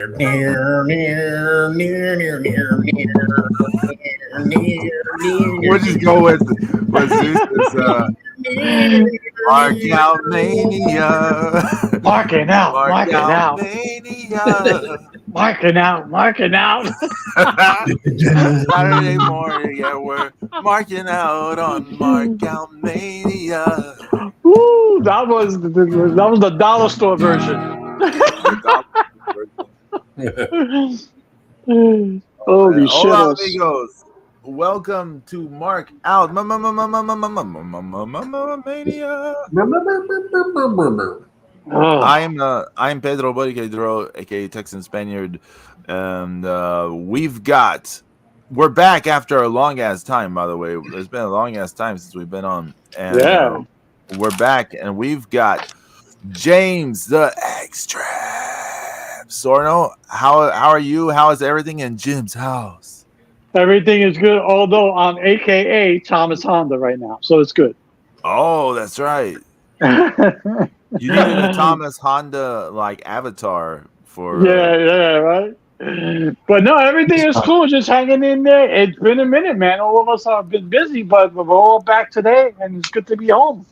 Near, near, near, near, near, near, We'll just go with Zeus's Mark out mania. Marking out, Mark marking out out, mania. marking out, marking out. Saturday morning, yeah, we're marking out on Mark out mania. Woo! That was the dollar store version. Holy Hola, shittles! amigos. Welcome to Mark Out Mania. Oh, I'm Pedro Boricadro, aka Texan Spaniard, and we're back after a long ass time. By the way, it's been a long ass time since we've been on, and yeah. we're back, and we've got James the Extra Sorno. How are you? How is everything in Jim's house? Everything is good. Although I'm AKA Thomas Honda right now, so it's good. Oh, that's right. You needed a Thomas Honda like avatar for. Yeah, right. But no, everything is cool. Just hanging in there. It's been a minute, man. All of us have been busy, but we're all back today, and it's good to be home.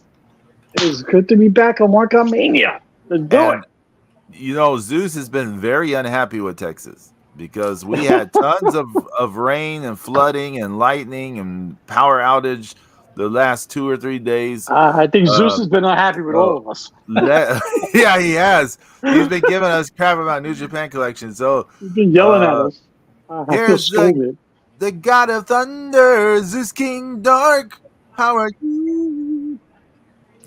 It's good to be back on Mark Mania. Let's do it. And Zeus has been very unhappy with Texas because we had tons of rain and flooding and lightning and power outage the last 2 or 3 days. I think Zeus has been unhappy with all of us. Yeah, he has. He's been giving us crap about New Japan Collection. So He's been yelling at us. I feel here's scolded. the God of Thunder, Zeus King Dark. How are you?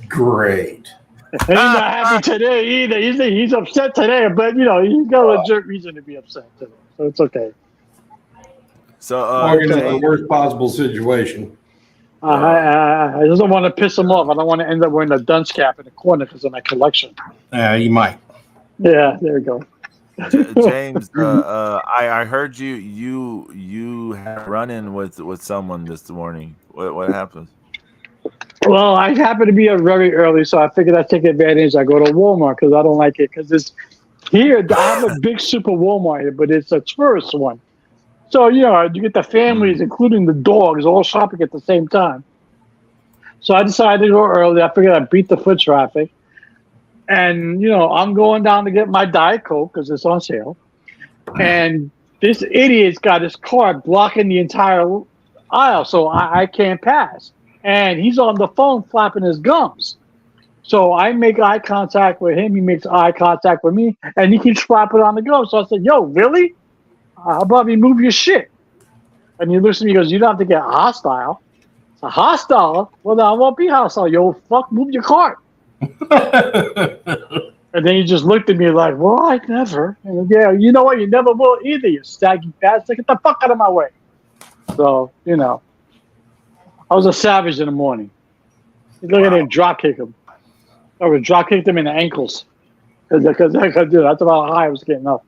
Great. He's not happy today either. He's upset today, but he's got a legit reason to be upset today, so it's okay. So We're in the worst possible situation. I just don't want to piss him off. I don't want to end up wearing a dunce cap in the corner because of my collection. You might. Yeah, there we go. James, I heard you had a run-in with someone this morning. What happened? Well, I happen to be up very early, so I figured I'd take advantage. I go to Walmart because I don't like it because it's here. I have a big super Walmart here, but it's a tourist one. So, you get the families, including the dogs, all shopping at the same time. So I decided to go early. I figured I'd beat the foot traffic. And, I'm going down to get my Diet Coke because it's on sale. And this idiot's got his car blocking the entire aisle, so I can't pass. And he's on the phone flapping his gums. So I make eye contact with him. He makes eye contact with me. And he keeps flapping on the gums. So I said, yo, really? How about you move your shit? And he looks at me and goes, you don't have to get hostile. It's a hostile? Well, then I won't be hostile. Yo, fuck, move your cart. And then he just looked at me like, well, I never. And yeah, you know what? You never will either, you staggy bastard. Get the fuck out of my way. So, I was a savage in the morning. Look at him, drop kick him. I would drop kick him in the ankles. Because that's about how high I was getting up.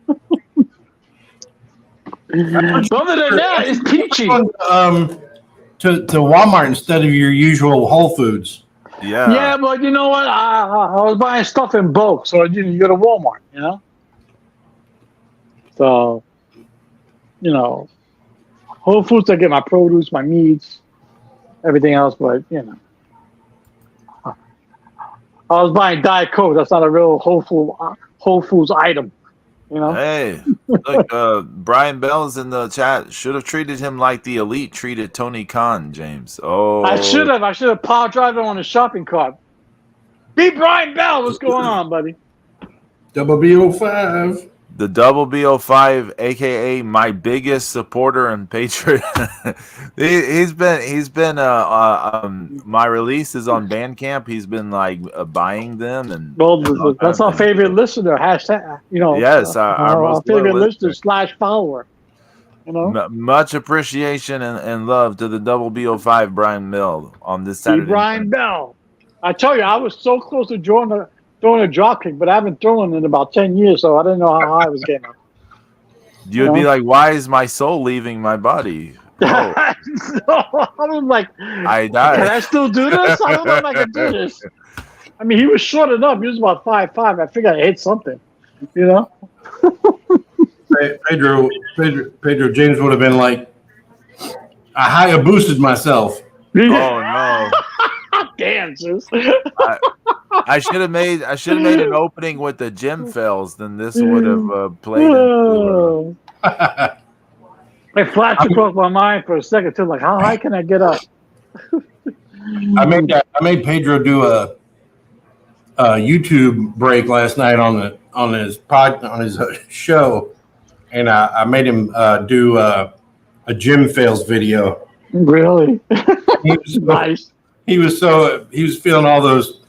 But other than that, it's peachy. To Walmart instead of your usual Whole Foods. Yeah. Yeah, but you know what? I was buying stuff in bulk, so you go to Walmart, So, Whole Foods, I get my produce, my meats, everything else, but, I was buying Diet Coke. That's not a real Whole Foods item, Hey, look, Brian Bell's in the chat. Should have treated him like the Elite treated Tony Khan, James. Oh, I should have power driven on a shopping cart. Be Brian Bell. What's going on, buddy? Double BO5. The Double BO5, aka my biggest supporter and patron. he's been my release is on Bandcamp. He's been like buying them, and that's our favorite listener. Hashtag, yes, our most favorite listener / follower. Much appreciation and love to the Double BO5 Brian Bell on this Saturday. Brian Bell. I tell you, I was so close to throwing a drop kick, but I haven't thrown in about 10 years, so I didn't know how high I was getting up. You'd be like, why is my soul leaving my body? Oh. I was like, I died. Can I still do this? I don't know if I can do this. I mean, he was short enough. He was about 5'5". I figured I hit something. You know? Pedro James would have been like, I boosted myself. Oh no! Damn, Zeus. I should have made an opening with the gym fails. Then this would have played into. Oh. It flashed across my mind for a second too. Like, how high can I get up? I made Pedro do a YouTube break last night on his show, and I made him do a gym fails video. Really? He was Nice. he was feeling all those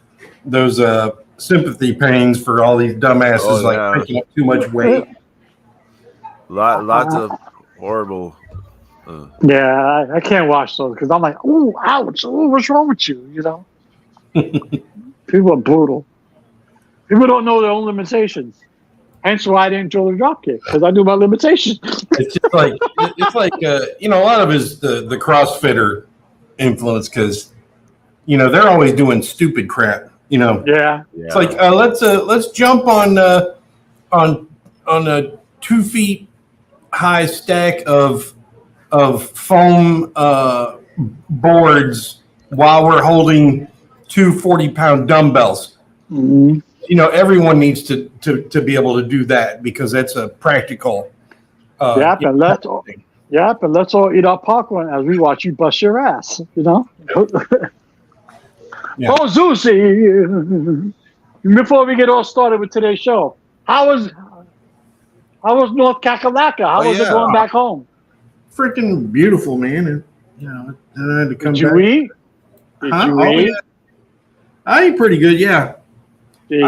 sympathy pains for all these dumbasses like picking up too much weight. Lots of horrible. Yeah, I can't watch those because I'm like, oh, ouch! Oh, what's wrong with you? You know, people are brutal. People don't know their own limitations. Hence why I didn't enjoy the dropkick because I knew my limitations. It's just like a lot of his the CrossFitter influence because they're always doing stupid crap. Yeah. It's like let's jump on a 2 feet high stack of foam boards while we're holding 2 40-pound dumbbells. Mm-hmm. Everyone needs to be able to do that because that's a practical. And let's all eat our popcorn as we watch you bust your ass. Yeah. Oh, Zeusy! Before we get all started with today's show, how was North Kakalaka? How was it going back home? Freaking beautiful, man! And I had to come back. Did you eat? Yeah. I ate pretty good, yeah. Did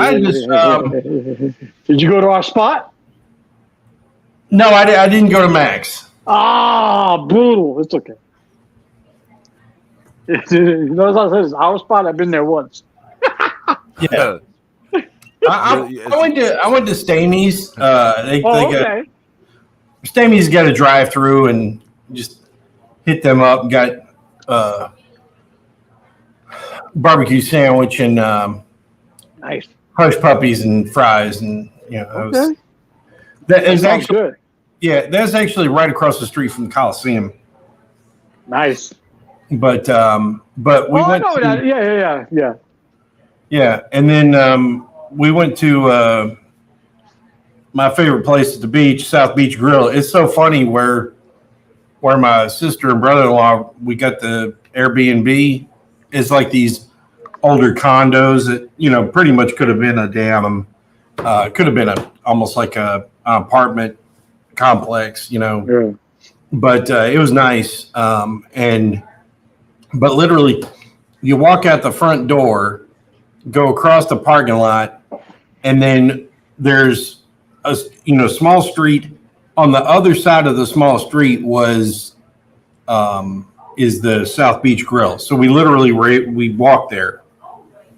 you go to our spot? No, I didn't go to Max. Brutal. It's okay. As I said, it's our spot. I've been there once. Yeah. I went to Stamey's. Okay. Stamey's got a drive-through and just hit them up. Got barbecue sandwich and nice hush puppies and fries and that is actually good. Yeah, that's actually right across the street from the Coliseum. Nice. But we went. I know that. Yeah. Yeah, and then we went to my favorite place at the beach, South Beach Grill. It's so funny where my sister and brother-in-law, we got the Airbnb. It's like these older condos that pretty much could have been a damn could have been almost like an apartment complex, Yeah. But it was nice. But literally, you walk out the front door, go across the parking lot, and then there's a small street. On the other side of the small street is the South Beach Grill. So we literally we walked there.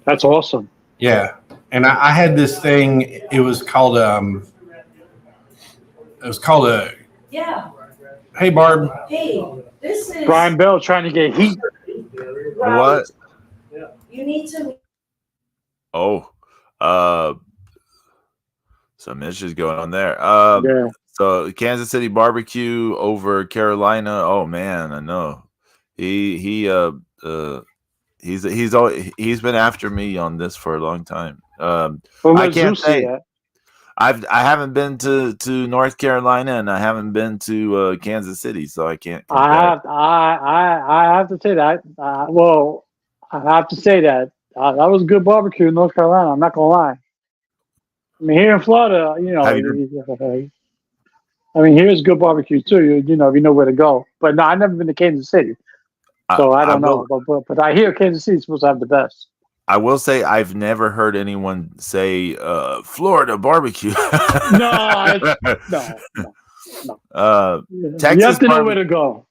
That's awesome. Yeah, and I had this thing. It was called Yeah. Hey, Barb. Hey, this is Brian Bell trying to get heat. What? You need to. Some issues going on there. Yeah. So Kansas City barbecue over Carolina. Oh man, I know. He's been after me on this for a long time. I can't say I haven't been to North Carolina and I haven't been to Kansas City, so I can't compare. I have to say that. I have to say that that was good barbecue in North Carolina. I'm not gonna lie. I mean, here in Florida, here's good barbecue too. If you know where to go. But no, I've never been to Kansas City, so I don't know. But I hear Kansas City's supposed to have the best. I will say I've never heard anyone say Florida barbecue. No. Texas you have to know where to go.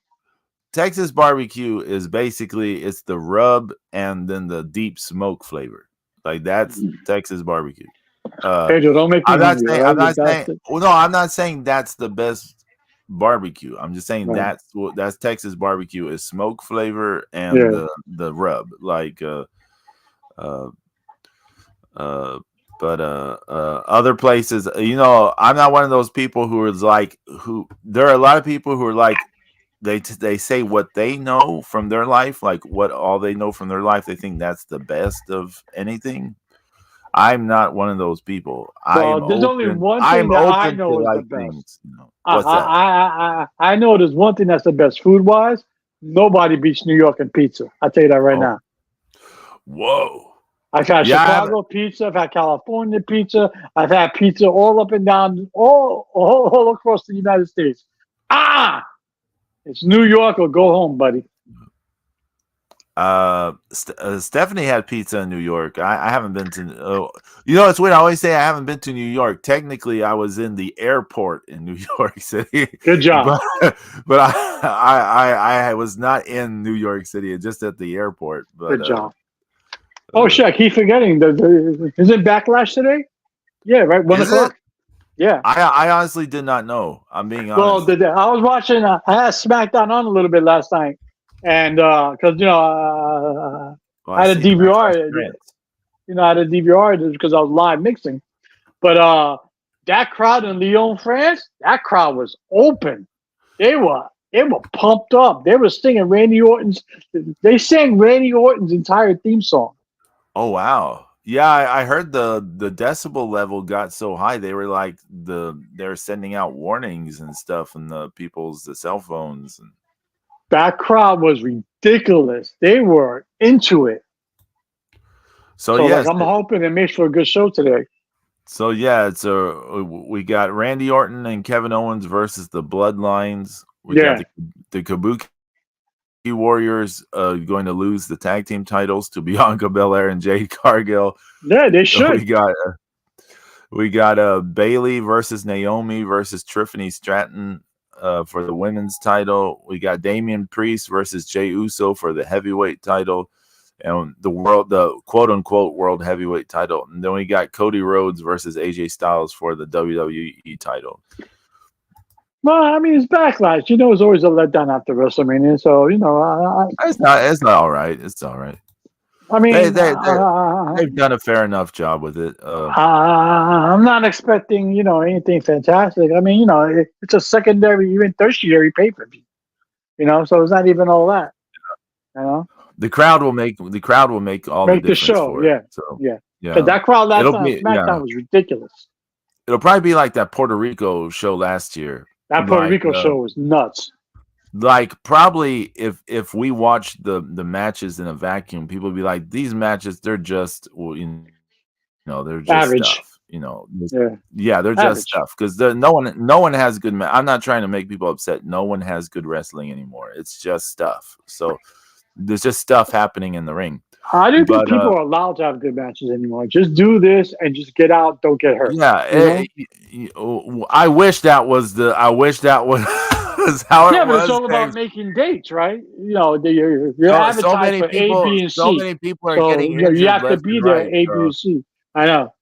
Texas barbecue is basically it's the rub and then the deep smoke flavor. Like that's Texas barbecue. Pedro, don't make me I'm not saying that's the best barbecue. I'm just saying that's Texas barbecue is smoke flavor and the rub. Like But other places, I'm not one of those people who is like there are a lot of people who are like they say what they know from their life, like what all they know from their life, they think that's the best of anything. I'm not one of those people. Well, there's only one thing I'm that I open to know is the like best. things. What's that? I know there's one thing that's the best food wise. Nobody beats New York and pizza. I'll tell you that right now. Whoa. I've had Chicago pizza. I've had California pizza. I've had pizza all up and down, all across the United States. It's New York or go home, buddy. Stephanie had pizza in New York. I haven't been to. It's weird. I always say I haven't been to New York. Technically, I was in the airport in New York City. Good job. But I was not in New York City. Just at the airport. But, good job. Oh shit! I keep forgetting. Isn't Backlash today? Yeah, right. 1 o'clock. Yeah. I honestly did not know. I'm being honest. Well, I was watching. I had SmackDown on a little bit last night, and because I had a DVR. I had a DVR because I was live mixing. But that crowd in Lyon, France, that crowd was open. They were pumped up. They were singing Randy Orton's. They sang Randy Orton's entire theme song. Oh wow. Yeah, I heard the decibel level got so high they were like they're sending out warnings and stuff on the cell phones. And that crowd was ridiculous. They were into it. So yes, I'm hoping it makes for a good show today. So yeah, we got Randy Orton and Kevin Owens versus the Bloodlines. We got the Kabuki Warriors going to lose the tag team titles to Bianca Belair and Jade Cargill. Yeah, they should. We got Bayley versus Naomi versus Tiffany Stratton for the women's title. We got Damian Priest versus Jey Uso for the heavyweight title and the quote unquote world heavyweight title. And then we got Cody Rhodes versus AJ Styles for the WWE title. Well, I mean, it's Backlash. It's always a letdown after WrestleMania. So, it's not all right. It's all right. I mean, they've done a fair enough job with it. I'm not expecting, anything fantastic. I mean, it's a secondary, even tertiary pay-per-view. So it's not even all that. The crowd will make all the difference show. For yeah. It. So, yeah. Because that crowd last time SmackDown was ridiculous. It'll probably be like that Puerto Rico show last year. That Puerto Rico show was nuts. Like probably if we watch the matches in a vacuum, people would be like, these matches, they're just they're just average stuff. They're average. Just stuff because no one has good. I'm not trying to make people upset. No one has good wrestling anymore. It's just stuff. So there's just stuff happening in the ring. I don't think people are allowed to have good matches anymore. Just do this and just get out. Don't get hurt. Yeah, I wish that was how it was. Yeah, but it's all about making dates, right? You're advertised for A, B, and C. So many people are getting injured. You have to be there, A, B, and C. I know.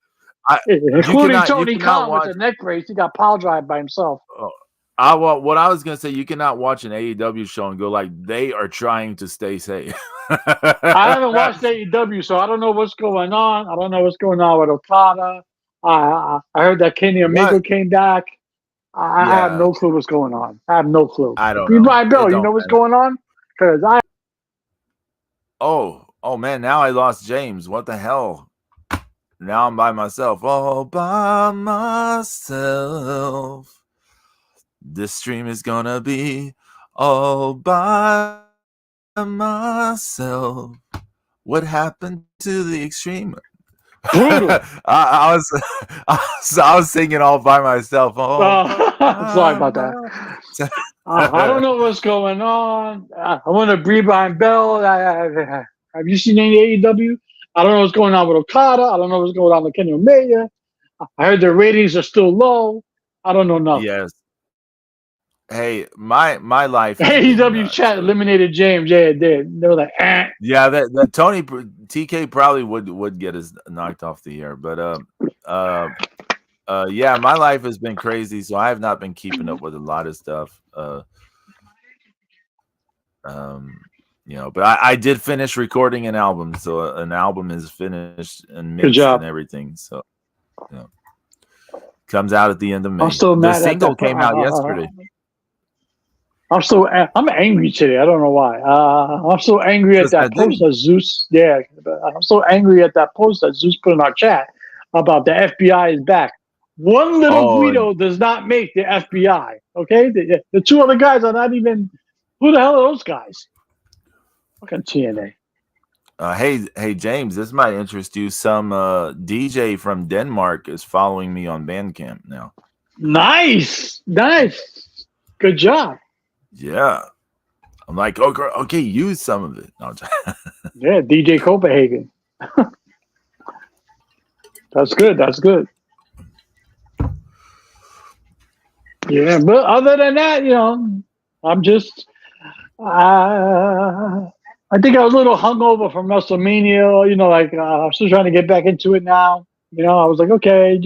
Including Tony Khan with the neck brace. He got pile drive by himself. What I was going to say, you cannot watch an AEW show and go like, they are trying to stay safe. I haven't watched AEW, so I don't know what's going on. I don't know what's going on with Okada. I heard that Kenny Omega came back. I have no clue what's going on. I have no clue. I don't know. Bill, you know what's going on? Because Oh man, now I lost James. What the hell? Now I'm by myself. All by myself. This stream is gonna be all by myself. What happened to the extreme? I was singing all by myself. Sorry about that. I don't know what's going on. I want to breathe behind Bell. Have you seen any AEW? I don't know what's going on with Okada. I don't know what's going on with Kenny Omega. I heard their ratings are still low. I don't know nothing. Yes. Hey, my life. AEW chat eliminated James. Yeah, it did. They were like, eh. Yeah, that Tony TK probably would get us knocked off the air, but yeah, my life has been crazy, so I have not been keeping up with a lot of stuff. But I did finish recording an album, so an album is finished and mixed and everything. So Yeah. Comes out at the end of May. I'm still The mad at single that. came out yesterday. I'm angry today. I don't know why. I'm so angry at Just that that post dude. that Zeus. Yeah, I'm so angry at that post that Zeus put in our chat about the FBI is back. One little Oh, Guido does not make the FBI. Okay, the two other guys are not even. Who the hell are those guys? Fucking TNA. Hey, James, this might interest you. Some DJ from Denmark is following me on Bandcamp now. Nice. Good job. Yeah. I'm like, okay, use some of it. No, Yeah, DJ Copenhagen. That's good. Yeah, but other than that, I'm just. I think I was a little hungover from WrestleMania. I'm still trying to get back into it now. I was like, okay,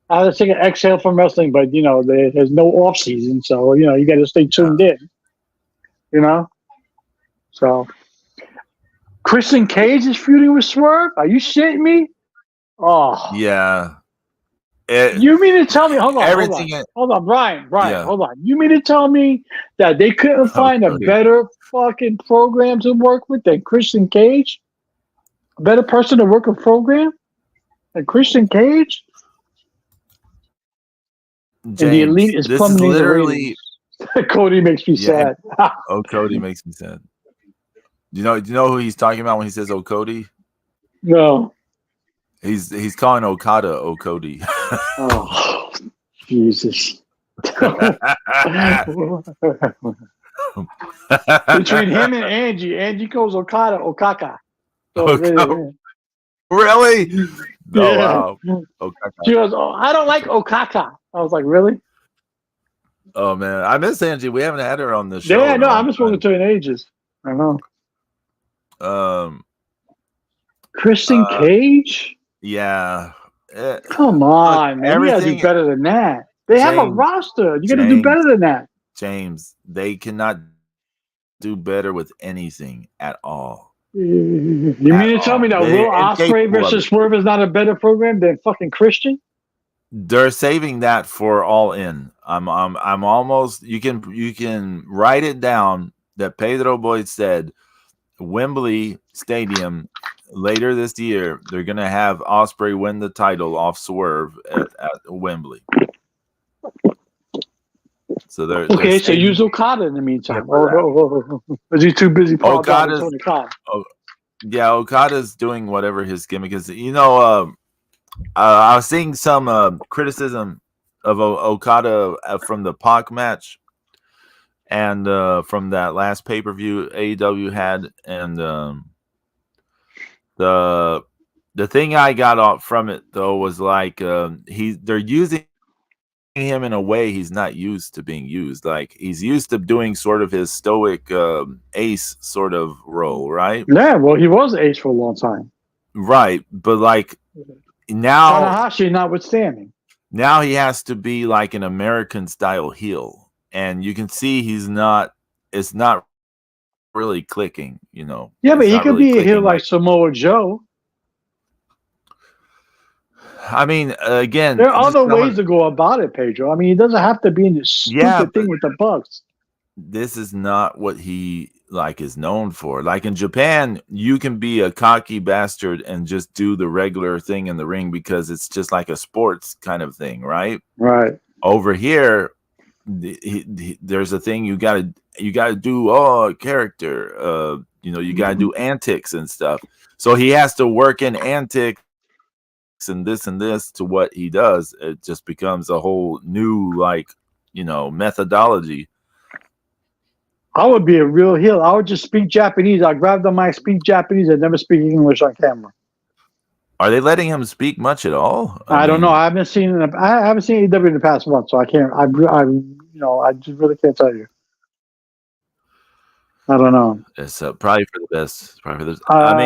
I had to take an exhale from wrestling, but there's no off season, so you got to stay tuned in. So Christian Cage is feuding with Swerve. Are you shitting me? Oh, yeah. You mean to tell me? Hold on, Brian, Yeah. hold on. You mean to tell me that they couldn't find a better fucking program to work with than Christian Cage? A better person to work a program than Christian Cage? James, and the Elite is this plummeting is literally. Cody makes me sad. Oh, Cody makes me sad. Do you know who he's talking about when he says "Oh, Cody"? No. He's calling Okada "Oh, Cody." Oh, Jesus. Between him and Angie calls Okada Okaka. So, really? Oh, yeah. wow. Okaka. She goes, I don't like Okaka. I was like, really? Oh, man. I miss Angie. We haven't had her on the show. Yeah, no, I haven't spoken to her in ages. I know. Kristen Cage? Yeah. Come on, man. You got to do better than that. They have a roster. You got to do better than that. James, they cannot do better with anything at all. You mean to tell me that Will Ospreay versus Swerve is not a better program than fucking Christian? They're saving that for All In. I'm almost. You can write it down that Pedro Boyd said Wembley Stadium later this year. They're gonna have Ospreay win the title off Swerve at Wembley. So they're okay. So use Okada in the meantime. Is he too busy? Okada's. Yeah, Okada's doing whatever his gimmick is. I was seeing some criticism of Okada from the Pac match and from that last pay-per-view AEW had, and the thing I got off from it though was like they're using him in a way he's not used to being used. Like he's used to doing sort of his stoic ace sort of role, right? Yeah, well, he was ace for a long time, right? But like. Now, Tanahashi notwithstanding, now he has to be like an American style heel, and you can see he's not. It's not really clicking, Yeah, but he could be a heel like Samoa Joe. I mean, again, there are other ways to go about it, Pedro. I mean, he doesn't have to be in this stupid thing with the Bucks. This is not what he is known for. Like in Japan, you can be a cocky bastard and just do the regular thing in the ring because it's just like a sports kind of thing, right? Right. Over here, there's a thing you gotta do. A character. You gotta do antics and stuff. So he has to work in antics and this to what he does. It just becomes a whole new methodology. I would be a real heel. I would just speak Japanese. I grab the mic, speak Japanese, and never speak English on camera. Are they letting him speak much at all? I don't know. I haven't seen AEW in the past month, so I can't. I just really can't tell you. I don't know. It's probably for the best. Probably for the. I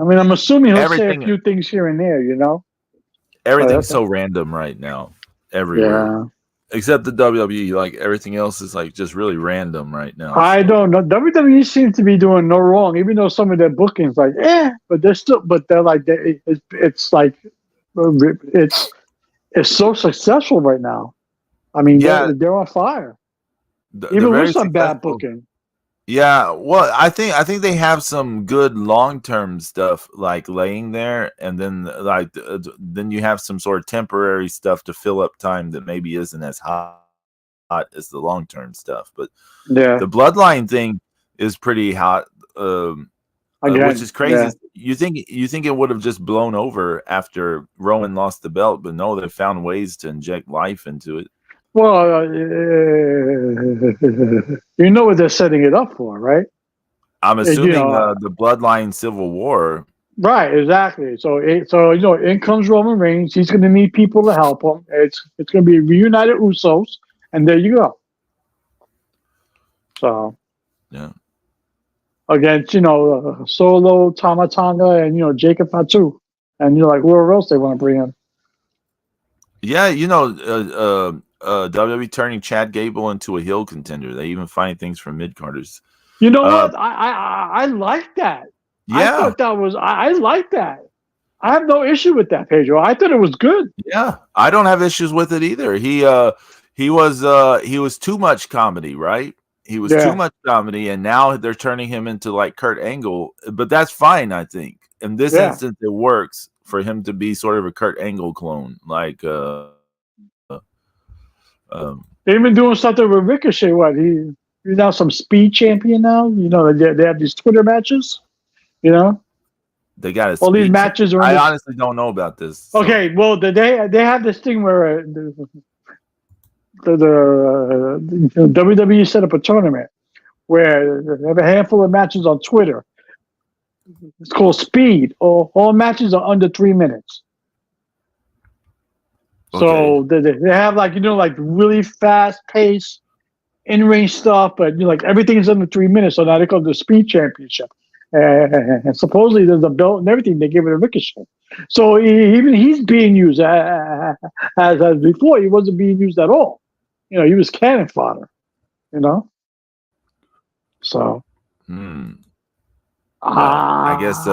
mean, I'm assuming he'll say a few things here and there. Everything's so random right now. Everywhere. Yeah. Except the WWE, like everything else is like just really random right now. I don't know. WWE seems to be doing no wrong, even though some of their bookings but they're like it's like it's so successful right now. I mean, Yeah, they're on fire, they're even very with some bad successful. booking. Yeah, well, I think they have some good long-term stuff like laying there, and then then you have some sort of temporary stuff to fill up time that maybe isn't as hot as the long-term stuff. But Yeah, the Bloodline thing is pretty hot, which again, is crazy. yeah. You think it would have just blown over after Roman lost the belt, but no, they found ways to inject life into it. Well, you know what they're setting it up for, right? I'm You assuming know, the Bloodline Civil War. right? Exactly. So, in comes Roman Reigns. He's going to need people to help him. It's going to be reunited Usos, and there you go. So, Yeah. against Solo, Tama Tonga, and Jacob Fatu, and like where else they want to bring in. Yeah, WWE turning Chad Gable into a heel contender. They even find things from mid carders. You know what? I like that. I Yeah, thought that was I like that. I have no issue with that, Pedro. I thought it was good. yeah. I don't have issues with it either. He was too much comedy, right? He was too Yeah, much comedy, and now they're turning him into like Kurt Angle. But that's fine, I think. In this yeah. instance, it works for him to be sort of a Kurt Angle clone, like They've been doing something with Ricochet. What he's now some speed champion now. They have these Twitter matches. they got a All these speech. matches are. I honestly don't know about this. So. Okay, well, they have this thing where the WWE set up a tournament where they have a handful of matches on Twitter. It's called Speed. All matches are under 3 minutes. So they have like really fast pace in ring stuff, but like everything is under 3 minutes. So now they call it the Speed Championship, and supposedly there's a belt and everything. They give it a Ricochet. So even he's being used as before. He wasn't being used at all. He was cannon fodder. So. I guess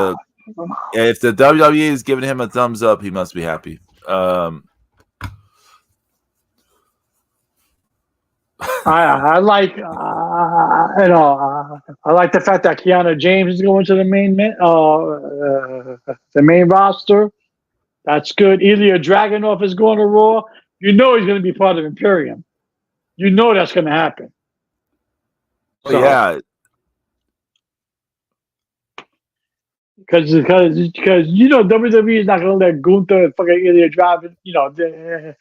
if the WWE is giving him a thumbs up, he must be happy. I like I like the fact that Keanu James is going to the main roster. That's good. Ilya Dragunov is going to Raw. He's going to be part of Imperium. That's going to happen. So, yeah. Because WWE is not going to let Gunther and fucking Ilya Dragunov. They're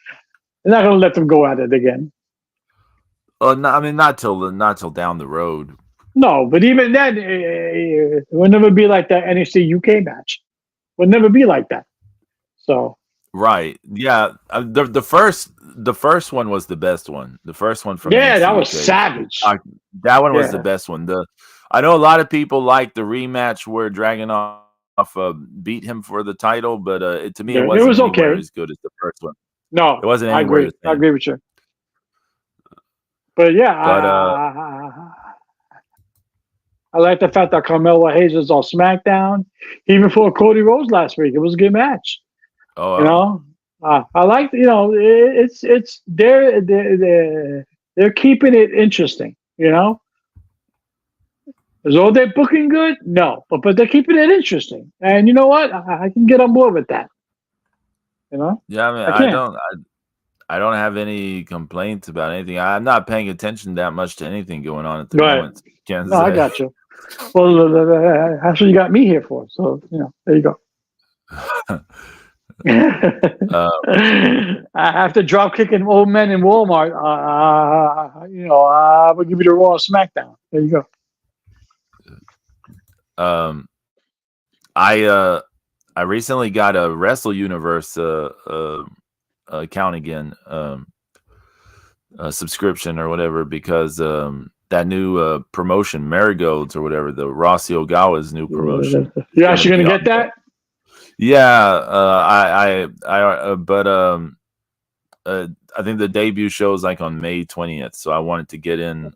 not going to let them go at it again. No, I mean not till down the road. No, but even then, it would never be like that NXT UK match. Would never be like that. So. Right. Yeah. The first one was the best one. The first one from NXT that UK. was savage. That one was the best one. I know a lot of people like the rematch where Dragunov beat him for the title, but to me it wasn't okay. as good as the first one. No, it wasn't anywhere. I agree with you. But yeah, I like the fact that Carmelo Hayes is on SmackDown. Even for Cody Rhodes last week, it was a good match. I like it's they're keeping it interesting. Is all they booking good? No, but they're keeping it interesting, and you know what? I can get on board with that. Yeah, I mean, I don't have any complaints about anything. I'm not paying attention that much to anything going on at the moment. No, I got you. Well, that's what you got me here for. So there you go. After drop kicking old men in Walmart, I would give you the Raw SmackDown. There you go. I recently got a Wrestle Universe account again, subscription or whatever, because that new promotion, Marigolds or whatever, the Rossi Ogawa's new promotion. You're actually gonna get that? Yeah, I think the debut show is like on May 20th, so I wanted to get in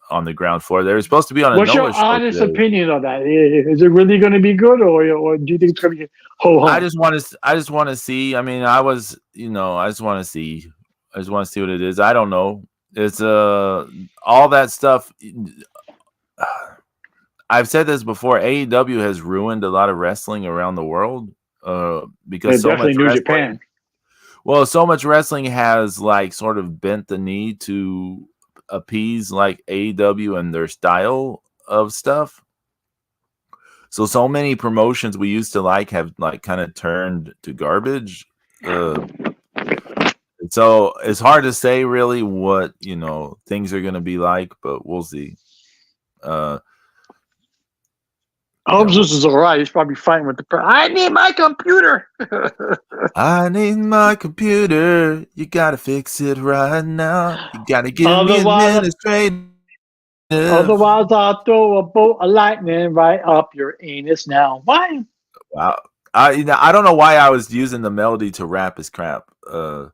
on the ground floor. They were supposed to be on a What's your Noah show honest today. opinion on that? Is it really going to be good, or do you think it's going to get ho hum? I just want to see. I mean, I just want to see. I just want to see what it is. I don't know. It's all that stuff. I've said this before. AEW has ruined a lot of wrestling around the world because so definitely much New wrestling. Japan. Well, so much wrestling has like sort of bent the knee to appease like AEW and their style of stuff. So many promotions we used to like have like kind of turned to garbage. So it's hard to say really what things are going to be like, but we'll see. Holmes is all right. He's probably fighting with the. I need my computer. I need my computer. You gotta fix it right now. You gotta give me administrative. Otherwise, I'll throw a bolt of lightning right up your anus now. Why? Wow. I don't know why I was using the melody to rap as crap. Rap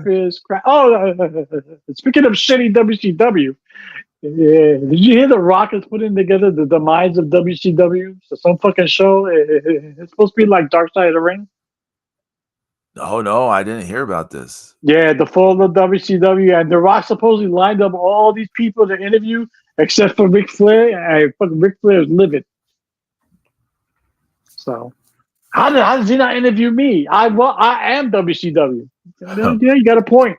is crap. Oh, speaking of shitty WCW, did you hear the Rock is putting together the demise of WCW? So some fucking show. It's supposed to be like Dark Side of the Ring. Oh no, I didn't hear about this. Yeah, the fall of WCW, and The Rock supposedly lined up all these people to interview, except for Ric Flair, and fucking Ric Flair is livid. So, how does he not interview me? I am WCW. Yeah, you got a point.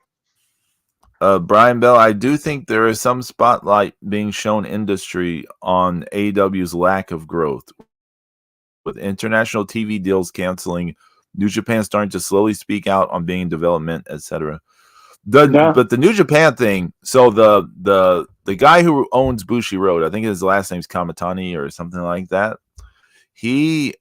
Brian Bell, I do think there is some spotlight being shown industry on AEW's lack of growth, with international TV deals canceling, New Japan starting to slowly speak out on being in development, etc. But the New Japan thing. So the guy who owns Bushi Road, I think his last name's Kamatani or something like that. He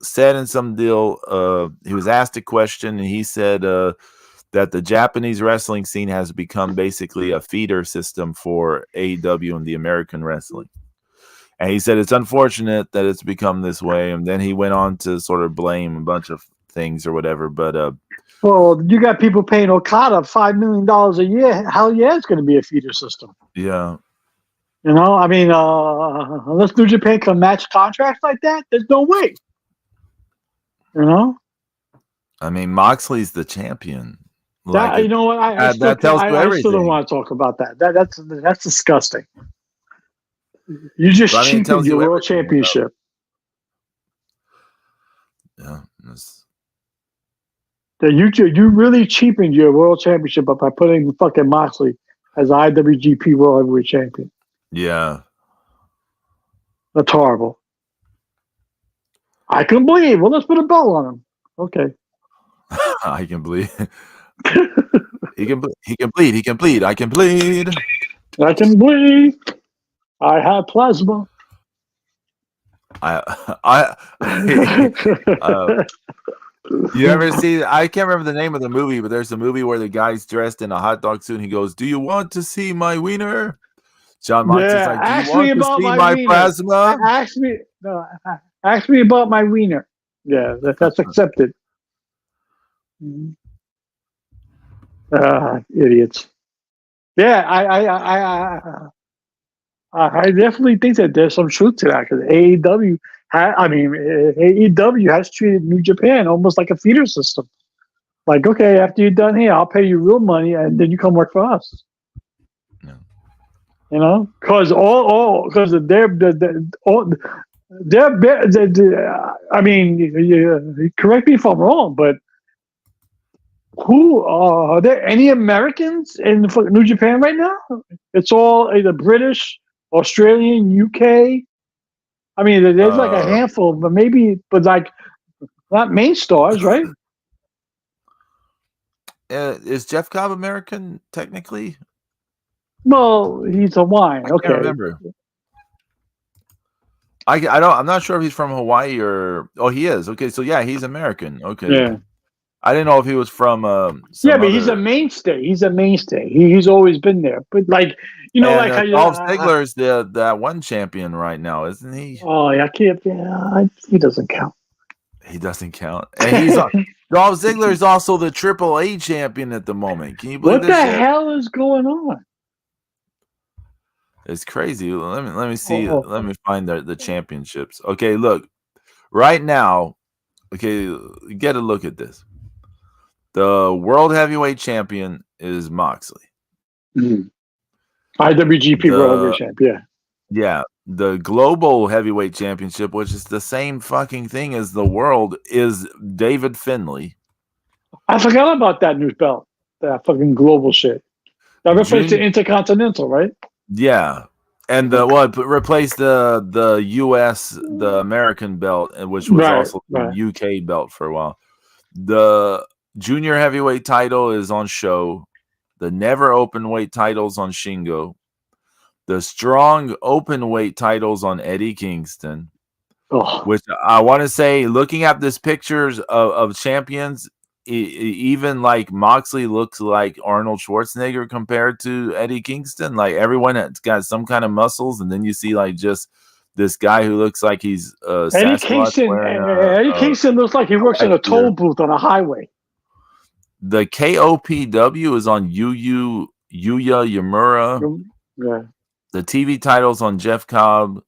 said in some deal, he was asked a question, and he said that the Japanese wrestling scene has become basically a feeder system for AEW and the American wrestling. And he said it's unfortunate that it's become this way. And then he went on to sort of blame a bunch of things or whatever. But well, you got people paying Okada $5 million a year. Hell yeah, it's going to be a feeder system. Yeah. You know, I mean, unless New Japan can match contracts like that, there's no way. You know? I mean, Moxley's the champion. You know what? I still don't want to talk about that. That's disgusting. You just cheapened your world championship. Yeah. You really cheapened your world championship by putting fucking Moxley as IWGP World Heavyweight Champion. Yeah. That's horrible. I can believe. Well, let's put a bell on him. Okay. I can bleed. He can bleed. He can bleed. He can bleed. I can bleed. I can bleed. I have plasma. You ever see? I can't remember the name of the movie, but there's a movie where the guy's dressed in a hot dog suit and he goes, "Do you want to see my wiener?" John Mox is like, "Do you want to see my plasma?" Ask me about my wiener. Yeah, that's accepted. Idiots. Yeah, I definitely think that there's some truth to that because AEW has treated New Japan almost like a feeder system. Like, okay, after you're done here, I'll pay you real money, and then you come work for us. No. You know, because I mean, correct me if I'm wrong, but are there any Americans in New Japan right now? It's all either British, Australian, UK. I mean, there's like a handful, but like not main stars, right? Is Jeff Cobb American technically? Well, he's Hawaiian. Okay, I can't remember. I'm not sure if he's from Hawaii or. Oh, he is. Okay, so yeah, he's American. Okay. Yeah. I didn't know if he was from. But he's a mainstay. He's a mainstay. He's always been there. But like, you know, like Dolph Ziggler's that one champion right now, isn't he? Oh, yeah, I can't. Yeah, he doesn't count. He doesn't count. And he's Dolph Ziggler is also the AAA champion at the moment. Can you believe What this the shit? hell is going on? It's crazy. Let me see. Oh. Let me find the championships. Okay, look. Right now, okay, get a look at this. The world heavyweight champion is Moxley. IWGP World Heavyweight Champ, yeah. Yeah. The global heavyweight championship, which is the same fucking thing as the world, is David Finlay. I forgot about that new belt. That fucking global shit. That replaced the Intercontinental, right? Yeah. And replaced the US, the American belt, which was also the UK belt for a while. The junior heavyweight title is on Show. The never open weight titles on Shingo. The strong open weight titles on Eddie Kingston. Which I want to say, looking at this pictures of champions, even like Moxley looks like Arnold Schwarzenegger compared to Eddie Kingston. Like everyone has got some kind of muscles, and then you see like just this guy who looks like he's Eddie Kingston. Eddie Kingston looks like he works in a toll booth on a highway. The KOPW is on Yuya Yamura. Yeah. The TV titles on Jeff Cobb.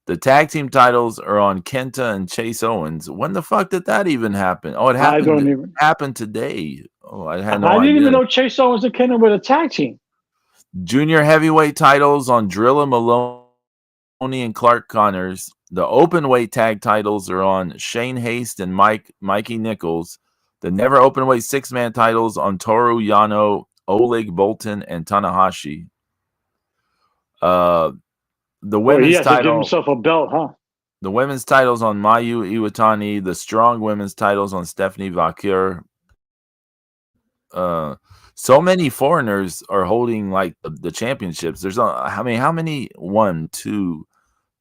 The tag team titles are on Kenta and Chase Owens. When the fuck did that even happen? Oh, it happened today. Oh, I had no idea. I didn't even know Chase Owens and Kenta were the tag team. Junior heavyweight titles on Drilla Maloney and Clark Connors. The open weight tag titles are on Shane Haste and Mikey Nichols. The never open weight 6-man titles on Toru Yano, Oleg Bolton, and Tanahashi. The women's he has title, to give himself a belt, huh? The women's titles on Mayu Iwatani. The strong women's titles on Stephanie Vaquer. So many foreigners are holding like the championships. There's how many? 1, 2,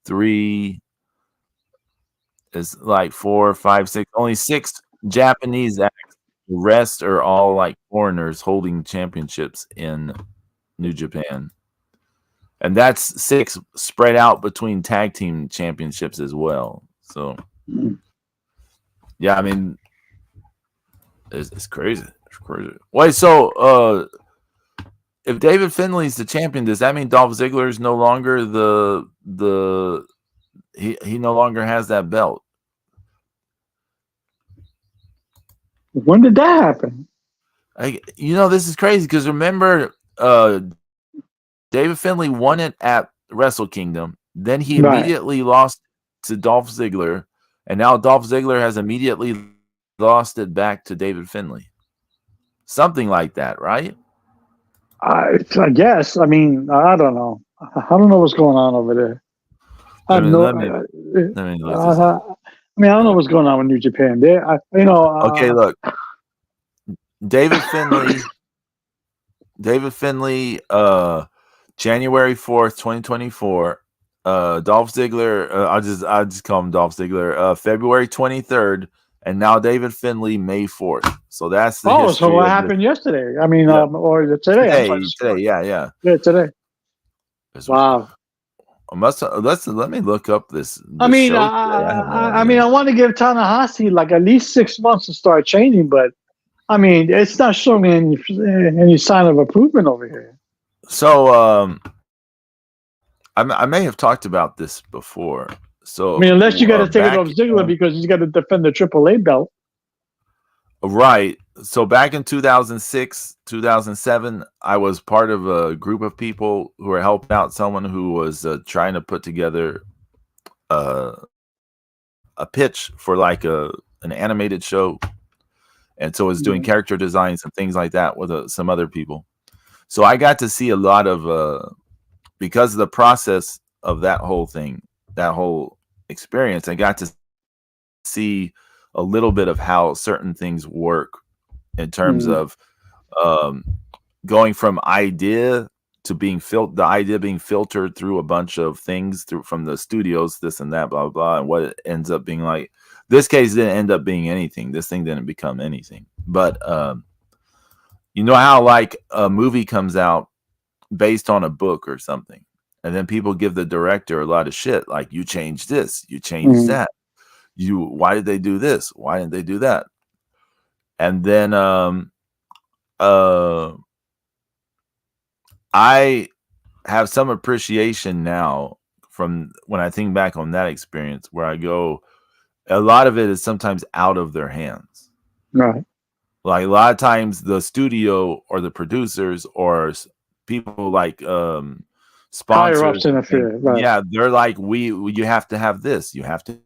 3. It's like 4, 5, 6. Only 6 Japanese acts. The rest are all like foreigners holding championships in New Japan. And that's 6 spread out between tag team championships as well. So, yeah, I mean, it's crazy. It's crazy. Wait, so if David Finlay's the champion, does that mean Dolph Ziggler is no longer he no longer has that belt? When did that happen? This is crazy because remember, David Finlay won it at Wrestle Kingdom. Then he immediately lost to Dolph Ziggler. And now Dolph Ziggler has immediately lost it back to David Finlay. Something like that, right? I guess. I mean, I don't know. I don't know what's going on over there. I mean, I don't know what's going on with New Japan. Okay, look. David Finlay, January 4th, 2024. Dolph Ziggler, I'll just call him Dolph Ziggler. February 23rd, and now David Finlay, May 4th. So that's the history. So what happened yesterday? I mean, or today? Today, yeah. Yeah, today. Wow. Let me look up this. I mean, I want to give Tanahashi like at least 6 months to start changing, but I mean, it's not showing any sign of improvement over here. So, I may have talked about this before. So, I mean, unless you got to take it off Ziggler because he's got to defend the AAA belt. Right. So back in 2006, 2007, I was part of a group of people who were helping out someone who was trying to put together a pitch for like an animated show. And so I was doing character designs and things like that with some other people. So I got to see a lot of, because of the process of that whole thing, that whole experience, I got to see a little bit of how certain things work in terms of going from idea to being the idea being filtered through a bunch of things from the studios, this and that, blah, blah, blah, and what it ends up being like. This case didn't end up being anything. This thing didn't become anything. But you know how like a movie comes out based on a book or something, and then people give the director a lot of shit, like you changed this, you changed that. why did they do this? Why didn't they do that? And then I have some appreciation now from when I think back on that experience, where I go, a lot of it is sometimes out of their hands. Right. Like a lot of times the studio or the producers or people like sponsors, Higher ups interfere. Right. yeah, they're like, you have to have this, you have to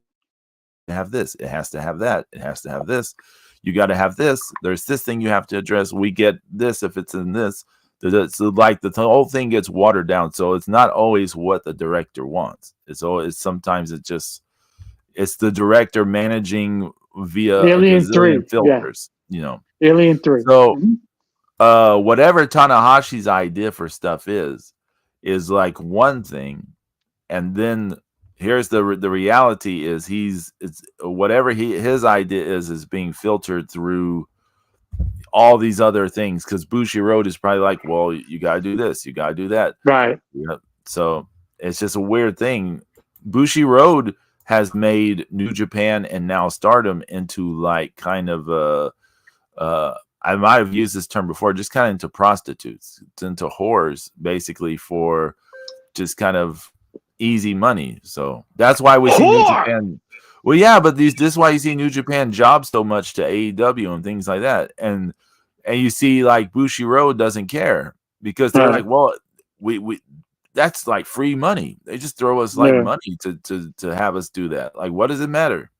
have this, it has to have that, it has to have this, you got to have this, there's this thing you have to address, we get this if it's in this. So like the whole thing gets watered down. So it's not always what the director wants. It's always, sometimes it's the director managing via Alien 3 filters, you know. Alien 3. So whatever Tanahashi's idea for stuff is like one thing, and then here's the reality is it's whatever his idea is being filtered through all these other things, because Bushiroad is probably like, well, you gotta do this, you gotta do that, right? Yeah. So it's just a weird thing. Bushiroad has made New Japan and now Stardom into like kind of I might have used this term before, just kind of into prostitutes, into whores, basically, for just kind of easy money. So that's why we see New Japan. Well, yeah, but this is why you see New Japan job so much to AEW and things like that, and you see like Bushiroad doesn't care, because they're like, well, we that's like free money. They just throw us like money to have us do that. Like, what does it matter?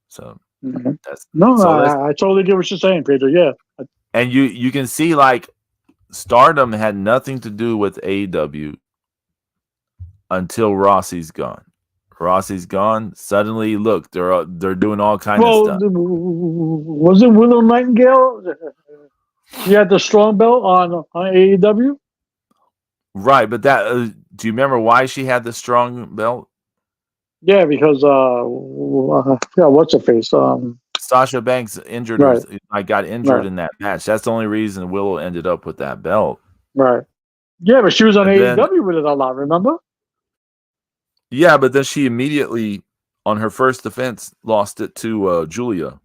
So that's I totally get what you're saying, Pedro. Yeah, and you can see like Stardom had nothing to do with AEW until Rossi's gone. Rossi's gone. Suddenly, look, they're doing all kinds of stuff. Was it Willow Nightingale? He had the strong belt on AEW. Right, but that do you remember why she had the strong belt? Yeah, because what's her face? Sasha Banks injured her. I got injured in that match. That's the only reason Willow ended up with that belt. Right. Yeah, but she was on AEW with it a lot. Remember? Yeah, but then she immediately, on her first defense, lost it to Julia,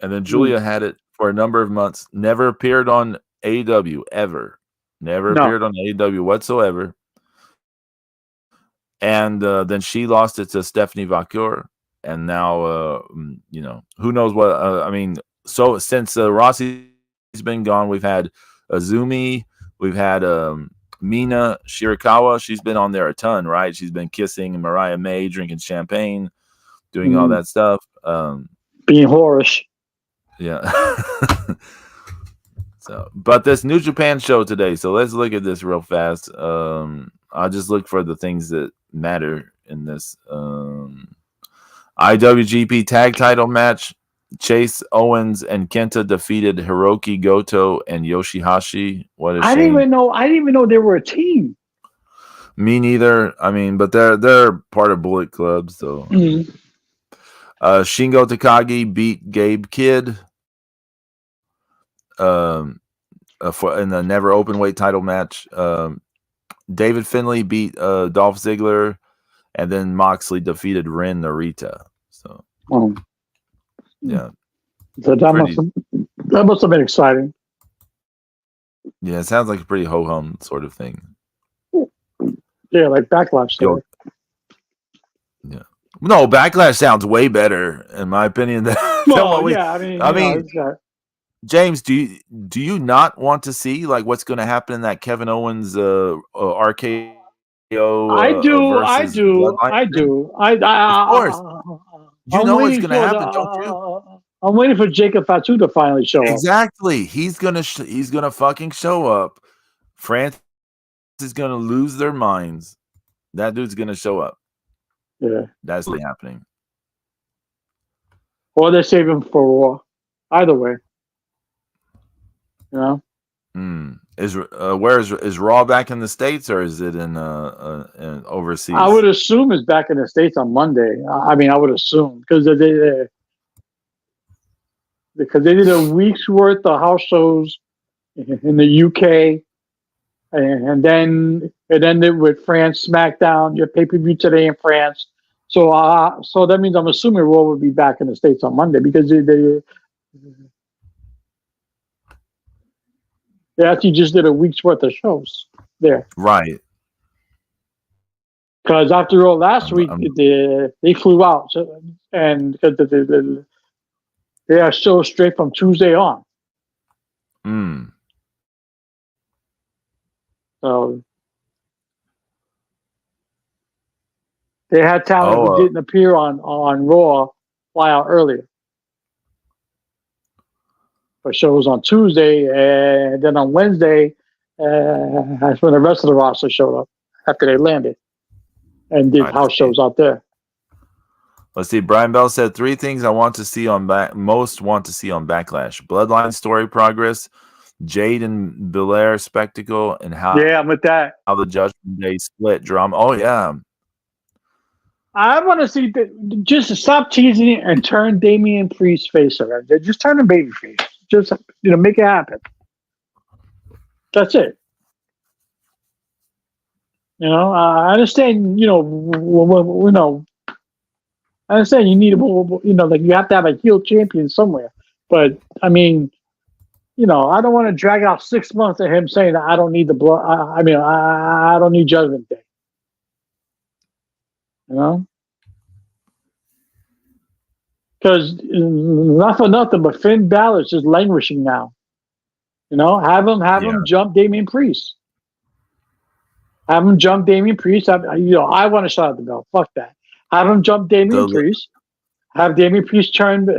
and then Julia had it for a number of months. Never appeared on AEW ever. Never appeared on AEW whatsoever. And then she lost it to Stephanie Vaquer, and now who knows what? I mean, so since Rossi's been gone, we've had Azumi, we've had Mina Shirakawa. She's been on there a ton, right? She's been kissing Mariah May, drinking champagne, doing all that stuff, being whorish. Yeah. So, but this New Japan show today. So let's look at this real fast. I'll just look for the things that matter in this. IWGP tag title match. Chase Owens and Kenta defeated Hiroki Goto and Yoshihashi. What a shame. I didn't even know they were a team. Me neither. I mean, but they're part of Bullet Club, so. Shingo Takagi beat Gabe Kidd in the never open weight title match. David Finlay beat Dolph Ziggler, and then Moxley defeated Ren Narita. So, yeah. So that must have been exciting. Yeah, it sounds like a pretty ho-hum sort of thing. Yeah, like Backlash. Yeah. No, Backlash sounds way better, in my opinion. I mean, James, do you not want to see like what's going to happen in that Kevin Owens RKO? I do. Of course. You know what's going to happen, don't you? I'm waiting for Jacob Fatu to finally show up. Exactly. He's gonna fucking show up. France is gonna lose their minds. That dude's gonna show up. Yeah, that's what's happening. Or they save him for Raw. Either way, you know. Is Raw back in the States, or is it in overseas? I would assume it's back in the States on Monday. I mean, I would assume because they did a week's worth of house shows in the UK, and then it ended with France SmackDown, your pay-per-view today in France, So that means I'm assuming Raw will be back in the States on Monday because they actually just did a week's worth of shows there. Right. Because after all, last week I'm- they flew out, and because they are shows straight from Tuesday on. So they had talent who didn't appear on Raw fly out earlier for shows on Tuesday, and then on Wednesday, that's when the rest of the roster showed up after they landed and did house shows out there. Let's see. Brian Bell said 3 things I want to see most want to see on Backlash: Bloodline story progress, Jade and Belair spectacle, and how I'm with that. How the Judgment Day split drama. Oh yeah. I want to see just stop teasing it and turn Damian Priest face around. Just turn him baby face. Just make it happen. That's it. I understand. I understand you need like you have to have a heel champion somewhere. But I mean, I don't want to drag out 6 months of him saying that I don't need the blood. I don't need Judgment Day. Because not for nothing, but Finn Balor's just languishing now. Have him jump Damian Priest. Have him jump Damian Priest. I want to shut out the belt. Fuck that. Have him jump Damian Priest. Have Damian Priest turn de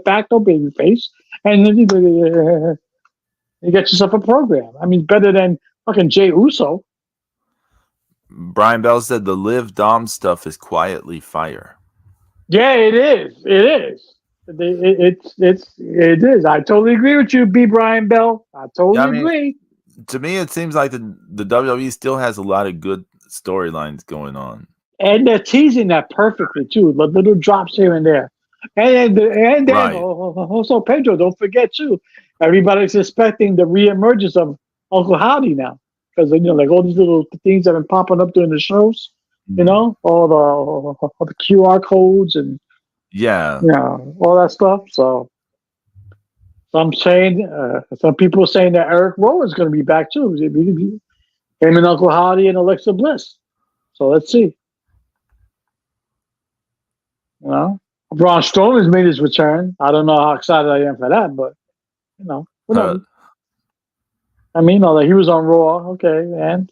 facto babyface, and then you get yourself a program. I mean, better than fucking Jey Uso. Brian Bell said the Liv Dom stuff is quietly fire. Yeah, it is. It is. I totally agree with you, B. Brian Bell. I totally agree. To me, it seems like the WWE still has a lot of good storylines going on. And they're teasing that perfectly, too. The little drops here and there. And then also, Pedro, don't forget, too. Everybody's expecting the reemergence of Uncle Howdy now. Because, like all these little things that have been popping up during the shows. All the QR codes and all that stuff. So some people are saying that Eric Rowe is going to be back too. Him and Uncle Howdy and Alexa Bliss. So let's see. Braun Strowman has made his return. I don't know how excited I am for that, but whatever. I mean, he was on Raw, okay, and.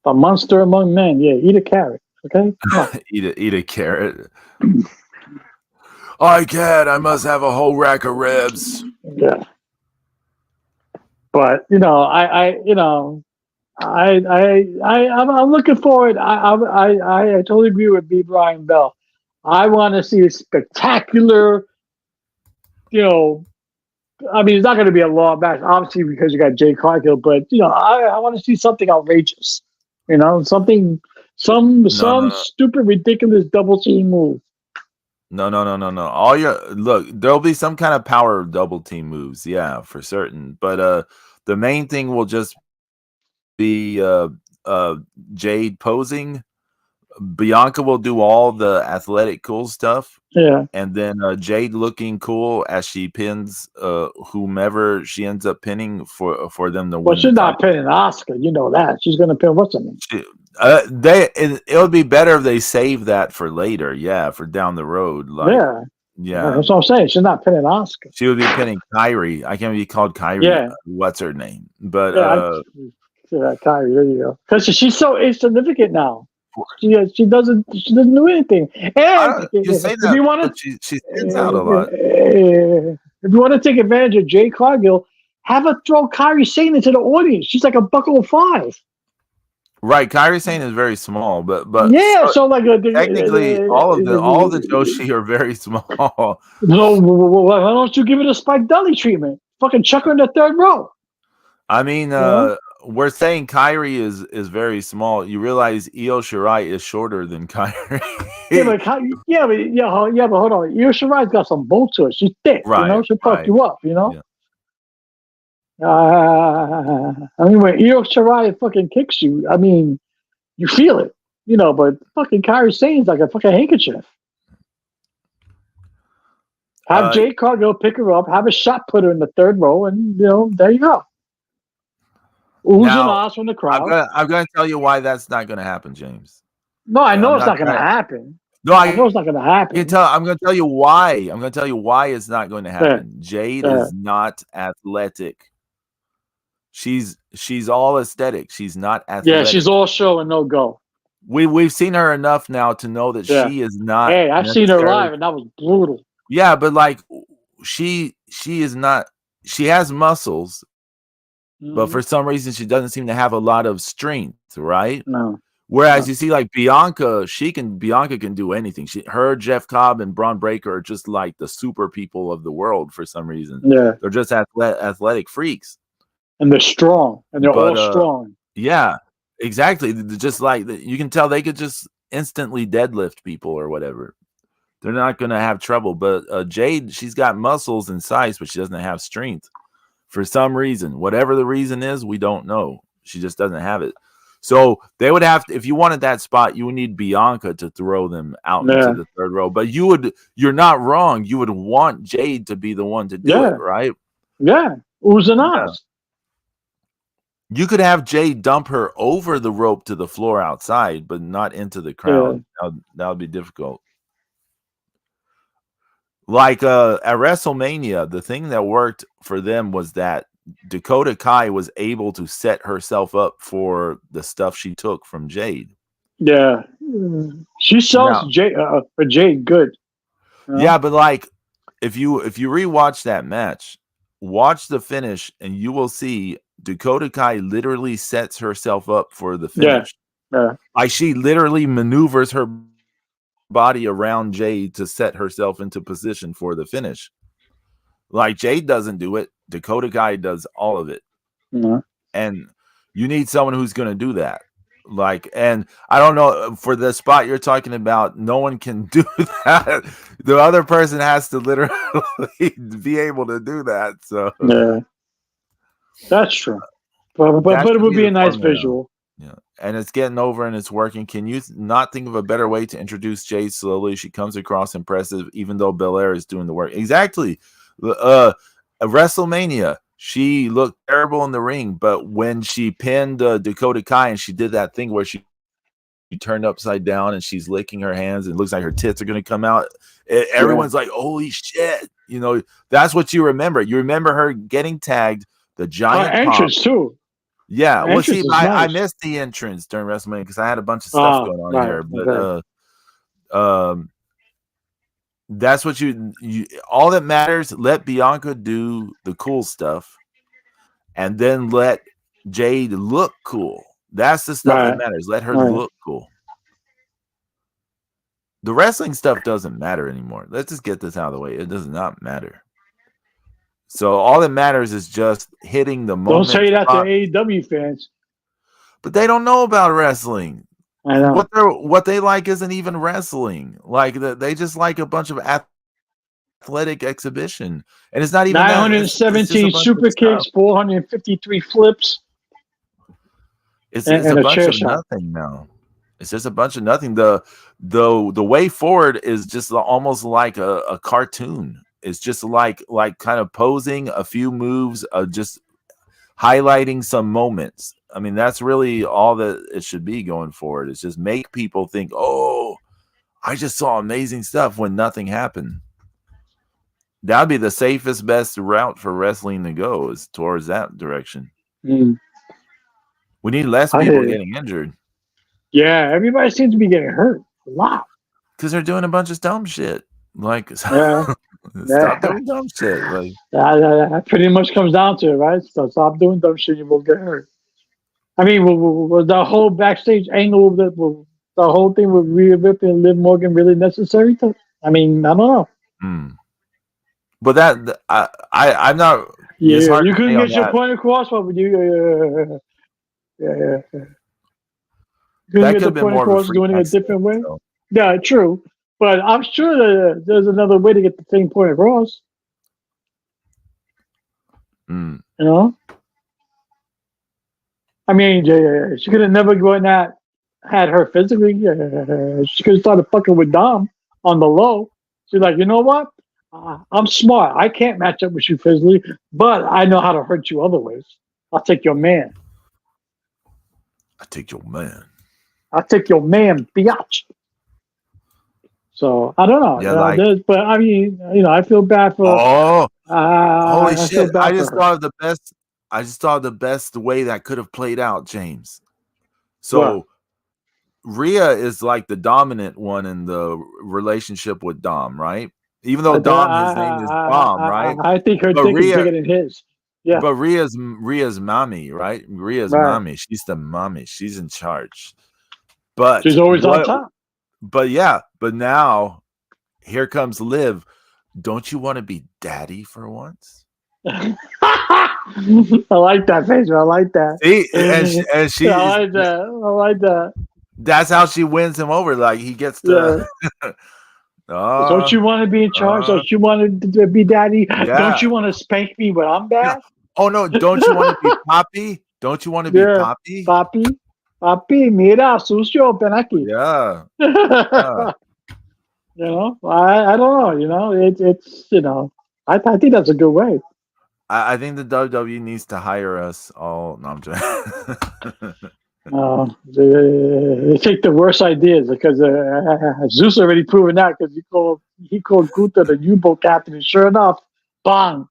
A monster among men. Yeah, eat a carrot. Okay, eat a carrot. I can't. I must have a whole rack of ribs. Yeah, but I'm looking forward. I totally agree with B. Brian Bell. I want to see a spectacular. I mean, it's not going to be a long match, obviously, because you got Jay Cargill. But I want to see something outrageous. Something, some stupid, ridiculous double team move. No. Look, there'll be some kind of power double team moves, yeah, for certain. But the main thing will just be Jade posing. Bianca will do all the athletic cool stuff. Yeah. And then Jade looking cool as she pins whomever she ends up pinning for them to win. Well, she's not pinning Asuka. You know that. She's going to pin what's her name? It would be better if they save that for later. Yeah, for down the road. Yeah. That's what I'm saying. She's not pinning Asuka. She would be pinning Kyrie. I can't be called Kyrie. Yeah. What's her name? But Kyrie. There you go. Because she's so insignificant now. She doesn't do anything. And you say that, if you want to, she stands out a lot. If you want to take advantage of Jay Cargill, have her throw Kyrie Sane into the audience. She's like a $1.05. Right, Kyrie Sane is very small, but yeah. So like technically, all of the Joshi are very small. No, why don't you give it a Spike Dudley treatment? Fucking chuck her in the third row. I mean, we're saying Kyrie is very small. You realize Io Shirai is shorter than Kyrie. but hold on. Io Shirai's got some bulk to it. She's thick, right, she'll fuck you up, Yeah. I mean, when Io Shirai fucking kicks you, I mean, you feel it, but fucking Kairi Sane's like a fucking handkerchief. Have Jade Cargill pick her up, have a shot put her in the third row, and, there you go. Oohs and ahs from the crowd. I'm gonna tell you why that's not gonna happen, James. No, I know it's not going to happen. No, I know it's not going to happen. I'm going to tell you why. I'm going to tell you why it's not going to happen. Jade is not athletic. She's all aesthetic. She's not athletic. Yeah, she's all show and no go. We've seen her enough now to know that she is not. Hey, I've seen her live, and that was brutal. Yeah, but like she is not. She has muscles, but for some reason she doesn't seem to have a lot of strength, right? No. Whereas you see, like Bianca can do anything. Her, Jeff Cobb, and Braun Breaker are just like the super people of the world for some reason. Yeah, they're just athletic freaks, and they're strong, and they're all strong. Yeah, exactly. Just like you can tell, they could just instantly deadlift people or whatever. They're not going to have trouble. But Jade, she's got muscles and size, but she doesn't have strength for some reason. Whatever the reason is, we don't know. She just doesn't have it. So they would have to, if you wanted that spot, you would need Bianca to throw them out into the third row. But you're not wrong. You would want Jade to be the one to do it, right? Yeah. Oohs and ahs. You could have Jade dump her over the rope to the floor outside, but not into the crowd. Yeah. That would be difficult. Like at WrestleMania, the thing that worked for them was that Dakota Kai was able to set herself up for the stuff she took from Jade. Yeah, she sells for Jade good. Yeah, but like if you rewatch that match, watch the finish, and you will see Dakota Kai literally sets herself up for the finish. Yeah. Like she literally maneuvers her body around Jade to set herself into position for the finish. Like Jade doesn't do it. Dakota Kai does all of it. Mm-hmm. And you need someone who's going to do that. Like, and I don't know, for the spot you're talking about, no one can do that. The other person has to literally be able to do that. So yeah, that's true. But it would be a nice visual. Yeah, and it's getting over and it's working. Can you not think of a better way to introduce Jade slowly? She comes across impressive, even though Belair is doing the work. Exactly. WrestleMania, she looked terrible in the ring, but when she pinned Dakota Kai and she did that thing where she turned upside down and she's licking her hands and it looks like her tits are going to come out, everyone's like, holy shit. That's what you remember. You remember her getting tagged, the giant entrance too. Yeah, well, see, I missed the entrance during WrestleMania because I had a bunch of stuff going on here. But that's what you all that matters. Let Bianca do the cool stuff, and then let Jade look cool. That's the stuff that matters. Let her look cool. The wrestling stuff doesn't matter anymore. Let's just get this out of the way. It does not matter. So all that matters is just hitting the moment. Don't say that to AEW fans. But they don't know about wrestling. I know. What they like isn't even wrestling. Like they just like a bunch of athletic exhibition, and it's not even 917 super kicks, 453 flips. It's a bunch of nothing now. It's just a bunch of nothing. The way forward is just almost like a cartoon. It's just like kind of posing a few moves, just highlighting some moments. I mean, that's really all that it should be going forward. It's just make people think, oh, I just saw amazing stuff when nothing happened. That'd be the safest, best route for wrestling to go, is towards that direction. Mm. We need less people getting injured. Yeah, everybody seems to be getting hurt a lot. Because they're doing a bunch of dumb shit. Like, stop doing dumb shit. Like, that pretty much comes down to it, right? So stop doing dumb shit, you won't get hurt. I mean, was the whole backstage angle, the whole thing with Rhea Ripley and Liv Morgan really necessary? I mean, I don't know. But that I'm not. Yeah, you couldn't get your point across. What would you? Yeah. You couldn't get the point across doing it a different way. So. Yeah, true. But I'm sure that there's another way to get the same point across. Mm. You know, I mean, she could have never gone at had her physically. She could have started fucking with Dom on the low. She's like, you know what? I'm smart. I can't match up with you physically, but I know how to hurt you other ways. I'll take your man. I take your man. I'll take your man, biatch. So I don't know. Yeah, like, but I mean, I feel bad for. oh, holy I shit! feel bad I for just her. thought of the best. I just thought of the best way that could have played out, James. So, What? Rhea is like the dominant one in the relationship with Dom, right? Even though Dom, his name is Dom, right? I think her But dick is bigger than his. Yeah. But Rhea's mommy, right? Rhea's Right. mommy. She's the mommy. She's in charge. But She's always on top. But yeah, but now here comes Liv. Don't you want to be daddy for once? I like that, Pedro. I like that. See, and she I like that. I like that. That's how she wins him over. Like he gets to. Yeah. Don't you want to be in charge? Don't you want to be daddy? Yeah. Don't you want to spank me when I'm bad? Oh no! Don't you want to be Poppy? Don't you want to be Poppy? Papi, mira, sucio, ven aquí. Yeah. I don't know. It's I think that's a good way. I think the WWE needs to hire us all. No, I'm joking. They take the worst ideas because Zeus already proven that because he called Gunther the U-boat captain, and sure enough, bang.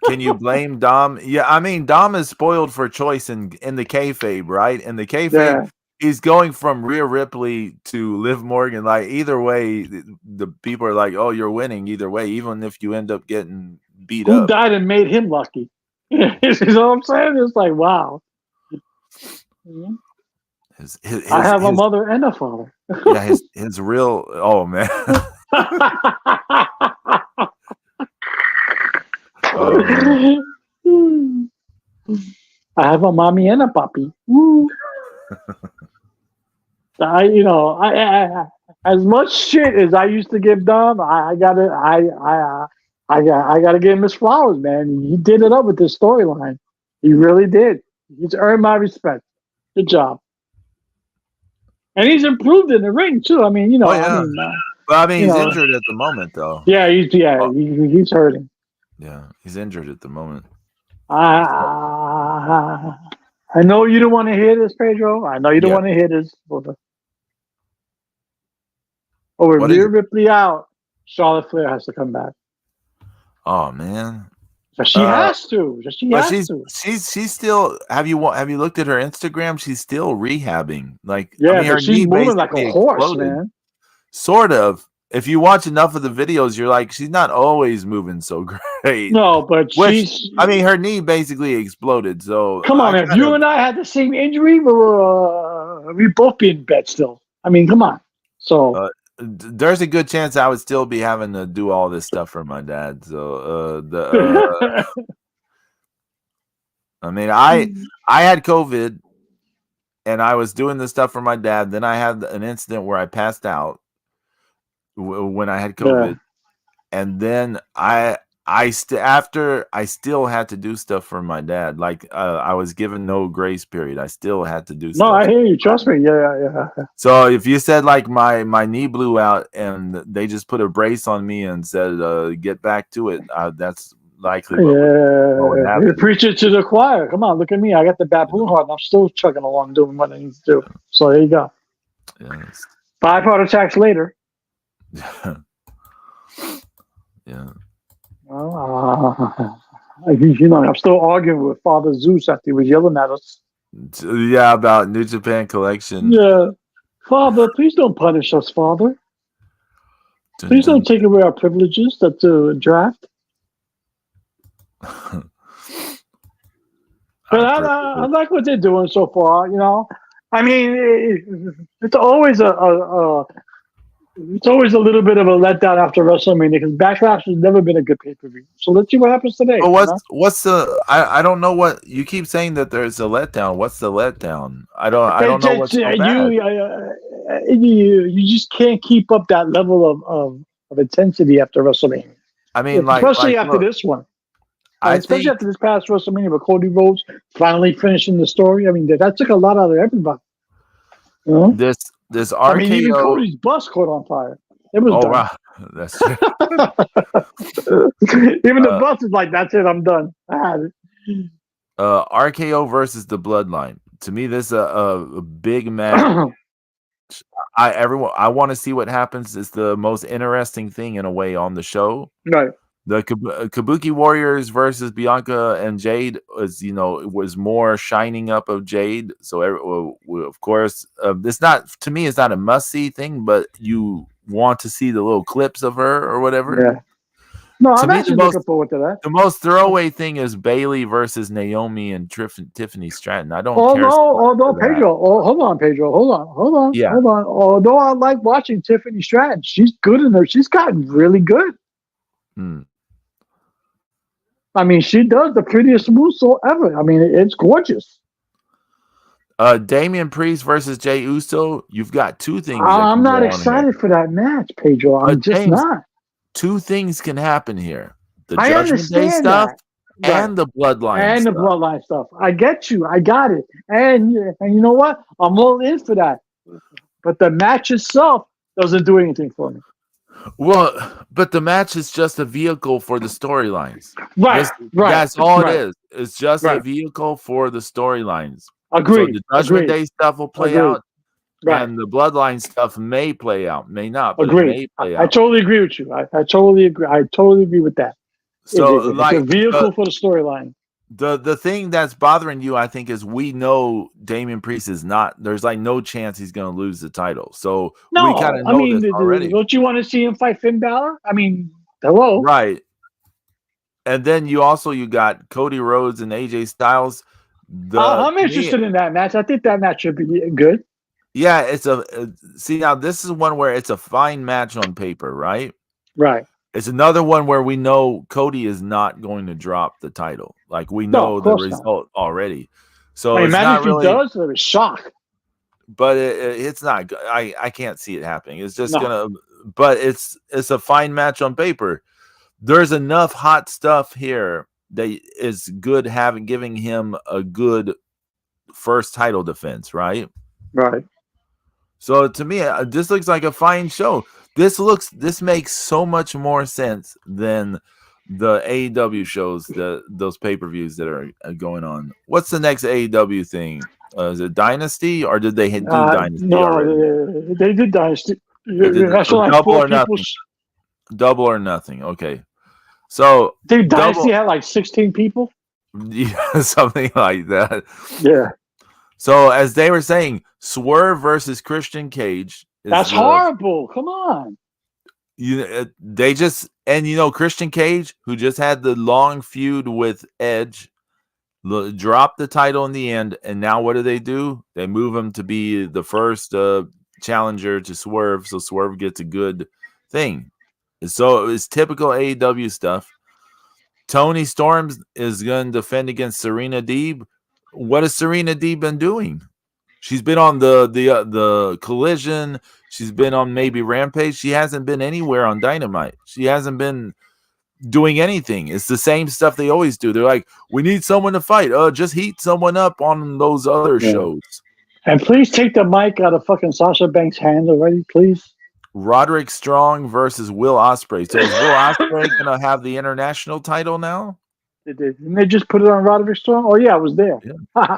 Can you blame Dom? Yeah, I mean Dom is spoiled for choice in the kayfabe, right? In the kayfabe, he's going from Rhea Ripley to Liv Morgan. Like either way, the people are like, "Oh, you're winning either way," even if you end up getting beat up. Who died and made him lucky? You know what I'm saying? It's like wow. I have a mother and a father. Yeah, his real. Oh man. I have a mommy and a papi. I as much shit as I used to give Dom, I gotta give him his flowers, man. He did it up with this storyline. He really did. He's earned my respect. Good job. And he's improved in the ring too. I mean, Oh, yeah. But I mean, he's injured at the moment, though. Yeah, he's hurting. Yeah, he's injured at the moment. I know you don't want to hear this, Pedro. I know you don't want to hear this. With Rhea Ripley out, Charlotte Flair has to come back. Oh man, but she has to. She's still. Have you looked at her Instagram? She's still rehabbing. Like but she's moving like a horse, man. Sort of. If you watch enough of the videos, you're like, she's not always moving so great. No, but her knee basically exploded. So come on, man. If you and I had the same injury, we both be in bed still. I mean, come on. So there's a good chance I would still be having to do all this stuff for my dad. So I mean, I had COVID, and I was doing this stuff for my dad. Then I had an incident where I passed out when I had COVID, and then after I still had to do stuff for my dad. Like I was given no grace period. I still had to do stuff. No, I hear you. Trust me. Yeah. So if you said like my knee blew out and they just put a brace on me and said get back to it, that's likely what would happen. You preach it to the choir. Come on, look at me. I got the baboon heart, and I'm still chugging along doing what I need to do. So there you go. Yes. 5 heart attacks later. Yeah. I'm still arguing with Father Zeus after he was yelling at us. Yeah, about New Japan Collection. Yeah. Father, please don't punish us, Father. Please don't take away our privileges that draft. But I like what they're doing so far, I mean, it's always it's always a little bit of a letdown after WrestleMania because Backlash has never been a good pay-per-view. So let's see what happens today. But what's the? I don't know what you keep saying that there's a letdown. What's the letdown? I don't know what's so bad. You just can't keep up that level of intensity after WrestleMania. I mean, especially after this one. I especially think after this past WrestleMania with Cody Rhodes finally finishing the story. I mean, that took a lot out of everybody. You know? this I mean, even RKO. Cody's bus caught on fire. It was Oh done. wow, that's true. Even the bus is like, that's it, I'm done. I had it. RKO versus the Bloodline. To me, this is a big match. I want to see what happens. It's the most interesting thing in a way on the show. Right. The Kabuki Warriors versus Bianca and Jade was more shining up of Jade. So of course, it's not, to me, it's not a must see thing, but you want to see the little clips of her or whatever. Yeah. No, To I'm me, actually looking forward to that. the most throwaway thing is Bailey versus Naomi and Tiffany Stratton. I don't care. Although Pedro, hold on, Pedro, hold on. Yeah. Although I like watching Tiffany Stratton, she's good in there. She's gotten really good. Hmm. I mean, she does the prettiest moves ever. I mean, it's gorgeous. Damian Priest versus Jey Uso. You've got two things. I'm not excited for that match, Pedro. I'm just James, not. Two things can happen here: the I Judgment Day understand stuff that. Right. and the Bloodline And stuff. the bloodline stuff. I get you. I got it. And you know what? I'm all in for that. But the match itself doesn't do anything for me. Well, but the match is just a vehicle for the storylines. Right. That's all right. it is. It's just a vehicle for the storylines. Agreed. So the Judgment Day stuff will play out. Right. And the Bloodline stuff may play out, may not, but Agreed. it may play out. I totally agree with you. I totally agree. I totally agree with that. So, it's a vehicle for the storyline. The thing that's bothering you, I think, is we know Damian Priest is not. There's like no chance he's going to lose the title. So we kind of know this already. Don't you want to see him fight Finn Balor? I mean, hello. Right. And then you got Cody Rhodes and AJ Styles. I'm interested in that match. I think that match should be good. Yeah, see, now this is one where it's a fine match on paper, right? Right. It's another one where we know Cody is not going to drop the title. Like we know the result already. So it's imagine not if really, he does, it was shock. But it's not. I can't see it happening. It's just gonna. But it's a fine match on paper. There's enough hot stuff here that is good giving him a good first title defense, right? Right. So to me, this looks like a fine show. This makes so much more sense than the AEW shows, those pay-per-views that are going on. What's the next AEW thing? Is it Dynasty, or did they do Dynasty? No, already? they did Dynasty. Double or nothing. Double or nothing. Okay. So I think Dynasty had like 16 people. Yeah, something like that. Yeah. So as they were saying, Swerve versus Christian Cage. That's horrible. Come on. Christian Cage, who just had the long feud with Edge, dropped the title in the end, and now what do? They move him to be the first challenger to Swerve, so Swerve gets a good thing. So it's typical AEW stuff. Tony Storm is going to defend against Serena Deeb. What has Serena Deeb been doing? She's been on the Collision. She's been on maybe Rampage. She hasn't been anywhere on Dynamite. She hasn't been doing anything. It's the same stuff they always do. They're like, we need someone to fight. Just heat someone up on those other shows. And please take the mic out of fucking Sasha Banks' hand already, please. Roderick Strong versus Will Ospreay. So is Will Ospreay going to have the international title now? Didn't they just put it on Roderick Strong? Oh, yeah, I was there.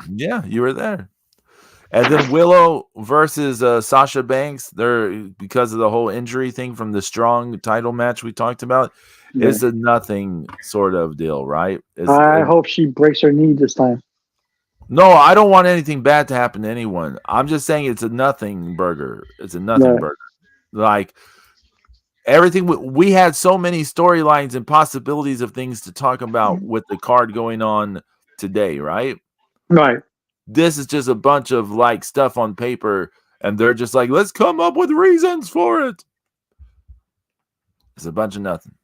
Yeah, you were there. And then Willow versus Sasha Banks. Because of the whole injury thing from the Strong title match we talked about. Yeah. It's a nothing sort of deal, right? I hope she breaks her knee this time. No, I don't want anything bad to happen to anyone. I'm just saying it's a nothing burger. It's a nothing burger. Like everything, we had so many storylines and possibilities of things to talk about with the card going on today, right? Right. This is just a bunch of like stuff on paper, and they're just like, let's come up with reasons for it. It's a bunch of nothing.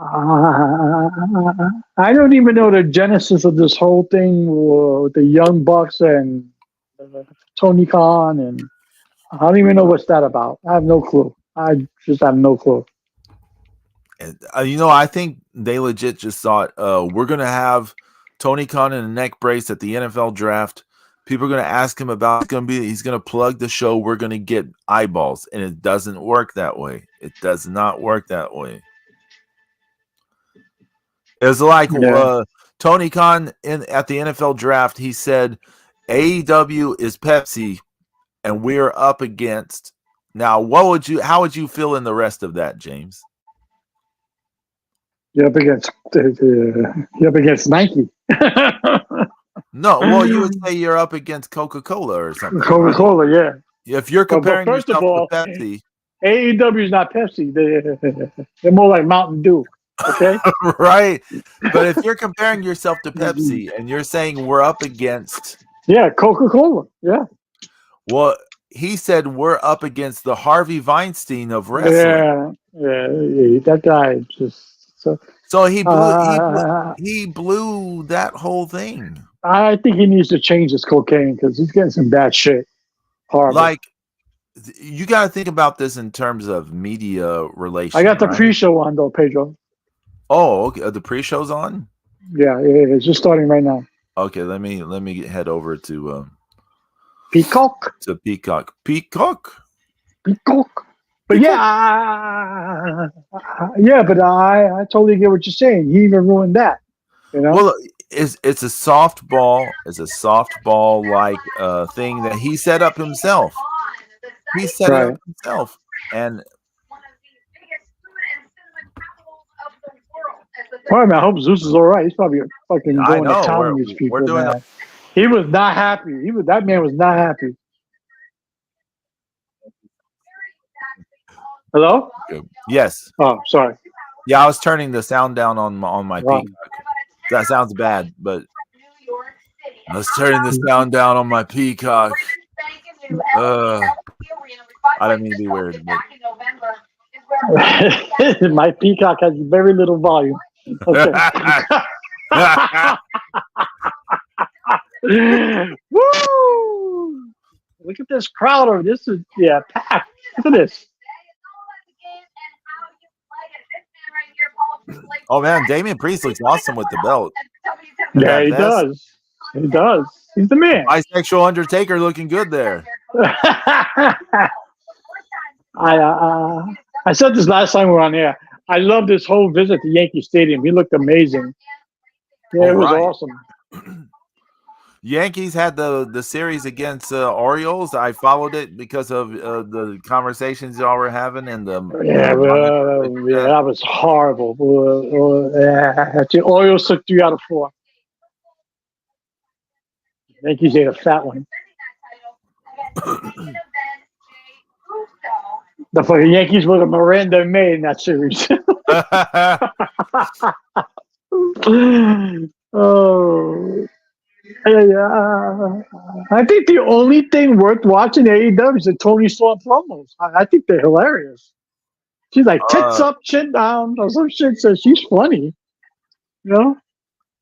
I don't even know the genesis of this whole thing with the Young Bucks and Tony Khan, and I don't even know what's that about. I have no clue. I just have no clue. And, I think they legit just thought, we're going to have Tony Khan in a neck brace at the NFL draft. People are going to ask him about he's going to plug the show. We're going to get eyeballs. And it doesn't work that way. It does not work that way. It's like Tony Khan at the NFL draft, he said, AEW is Pepsi and we're up against. Now, how would you feel in the rest of that, James? You're up against Nike. No, well, you would say you're up against Coca-Cola or something. Coca-Cola, right? Yeah. If you're comparing first yourself of all, to Pepsi, AEW is not Pepsi. They're more like Mountain Dew. Okay, right? But if you're comparing yourself to Pepsi and you're saying we're up against, Coca-Cola, well, he said we're up against the Harvey Weinstein of wrestling. That guy just. So he blew that whole thing. I think he needs to change his cocaine because he's getting some bad shit. Horrible. Like, you got to think about this in terms of media relations. I got the pre-show on though, Pedro. Oh, okay. The pre-show's on? Yeah, it's just starting right now. Okay, let me head over to Peacock. To Peacock. But but I totally get what you're saying. He even ruined that. Well, it's a softball. It's a softball like thing that he set up himself. He set it up himself, and. All right, man. I hope Zeus is all right. He's probably fucking going to town with these people, man. He was not happy. That man was not happy. Hello? Yes. Oh, sorry. Yeah, I was turning the sound down on my Peacock. That sounds bad, but I was turning the sound down on my Peacock. I didn't mean to be weird. But... My Peacock has very little volume. Okay. Woo! Look at this crowd. This is packed. Look at this. Oh man, Damian Priest looks awesome with the belt. Yeah, he does. He does. He's the man. Bisexual Undertaker looking good there. I said this last time we were on air. I love this whole visit to Yankee Stadium. He looked amazing. Yeah, it was awesome. Yankees had the series against Orioles. I followed it because of the conversations y'all were having and the that was horrible. The Orioles took 3 out of 4. Yankees ate a fat one. The fucking Yankees were the Miranda May in that series. Oh. I think the only thing worth watching AEW is the Tony Storm promos. I think they're hilarious. She's like tits up, chin down, or some shit. Says she's funny.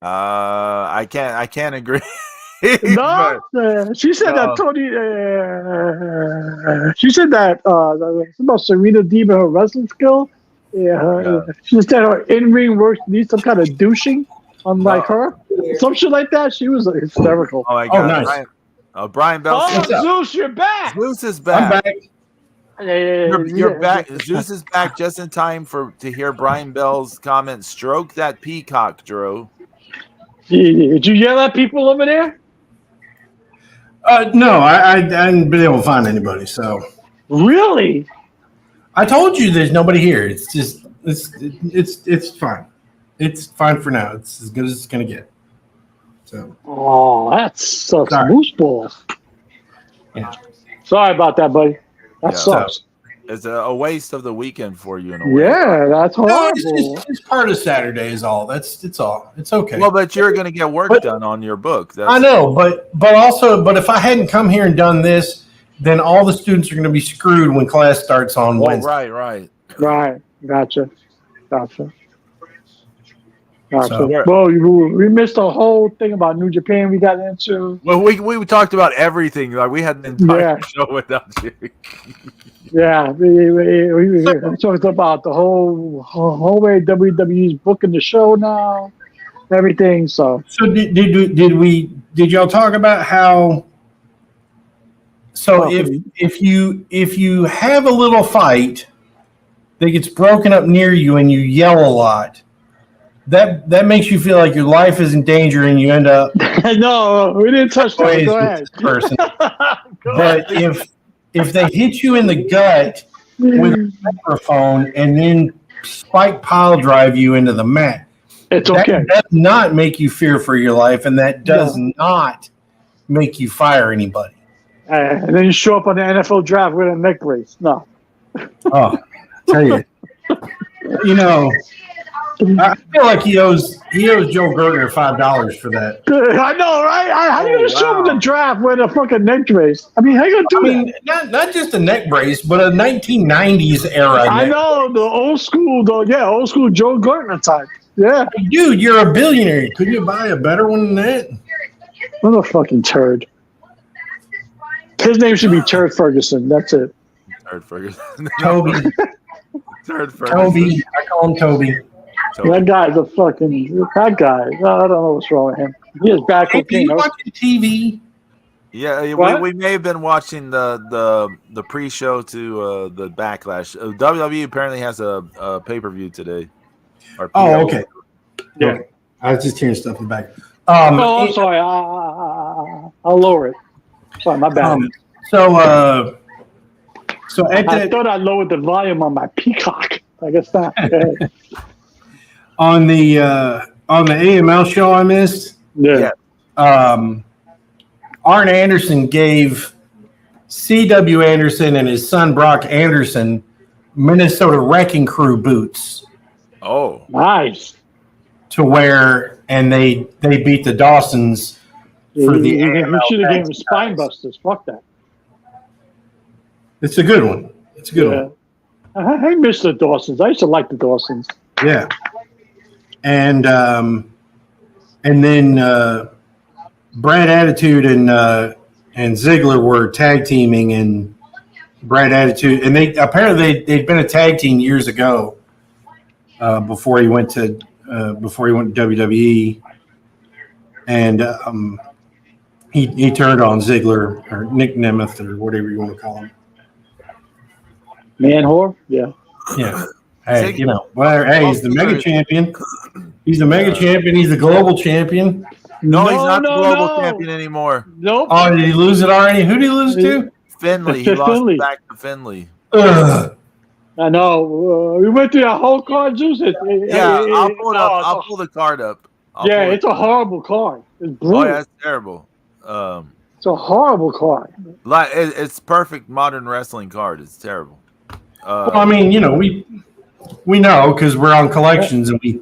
I can't agree. No, she said that Tony. She said that about Serena Deeb and her wrestling skill. She said her in-ring work needs some kind of douching, unlike her. Some shit like that. She was hysterical. Oh my god! Nice. Brian Bell. Oh, Zeus, you're back. Zeus is back. I'm back. You're back. Zeus is back just in time to hear Brian Bell's comment. Stroke that peacock, Drew. Did you yell at people over there? No, I hadn't been able to find anybody. So really, I told you there's nobody here. It's just it's fine. It's fine for now. It's as good as it's gonna get. So that sucks. Moose balls. Yeah. Sorry about that, buddy. That sucks. It's a waste of the weekend for you in a way. Yeah, that's horrible. No, it's part of Saturday is all. It's all. It's okay. Well, but you're going to get work done on your book. I know, but if I hadn't come here and done this, then all the students are going to be screwed when class starts on Wednesday. Right. Right. Gotcha. Gotcha. Well, we missed the whole thing about New Japan we got into. Well, we talked about everything. Like we had an entire show without you. Yeah, we talked about the whole way WWE's booking the show now, everything. So did y'all talk about how? So if you have a little fight that gets broken up near you and you yell a lot, that makes you feel like your life is in danger and you end up. No, we didn't touch that. Go ahead. Person. But if they hit you in the gut with a microphone and then spike pile drive you into the mat, it's okay. That does not make you fear for your life, and that does not make you fire anybody. And then you show up on the NFL draft with a neck brace. No. Oh, I tell you, I feel like he owes Joe Gertner $5 for that. I know, right? How are you gonna show up in the draft with a fucking neck brace? I mean, how you gonna do that? Not just a neck brace, but a 1990s era. I know the old school Joe Gertner type. Yeah, dude, you're a billionaire. Couldn't you buy a better one than that? What a fucking turd. His name should be Turd Ferguson. That's it. Turd Ferguson. Toby. Turd Ferguson. Toby. I call him Toby. That guy's that guy. I don't know what's wrong with him. He is bad cocaine. Are you watching TV? Yeah, we may have been watching the pre-show to the Backlash. WWE apparently has a pay-per-view today. Oh, okay. Yeah. Okay. I was just hearing stuff in the back. I'm sorry. I'll lower it. Sorry, my bad. So I thought I lowered the volume on my Peacock. I guess not. On the AML show I missed. Yeah. Arn Anderson gave C.W. Anderson and his son Brock Anderson Minnesota Wrecking Crew boots. Oh, nice. To wear, and they beat the Dawsons for the AML. We should have given him spine busters. Fuck that. It's a good one. It's a good one. I miss the Dawsons. I used to like the Dawsons. Yeah. And then Brad Attitude and Ziggler were tag teaming, and Brad Attitude, and they'd been a tag team years ago before he went to WWE, and he turned on Ziggler or Nick Nemeth or whatever you want to call him. Man whore? Yeah. Yeah. Hey, he's the mega champion. He's the mega champion. He's the global champion. No, he's not the global champion anymore. Nope. Oh, did he lose it already? Who did he lose to? Finley. He lost it back to Finley. Ugh. I know. We went through that whole card, Zeus. I'll pull it up. I'll pull the card up. It's a horrible card. It's brutal. Oh, yeah, it's terrible. It's a horrible card. Like it's perfect modern wrestling card. It's terrible. Well, I mean, we know because we're on collections and we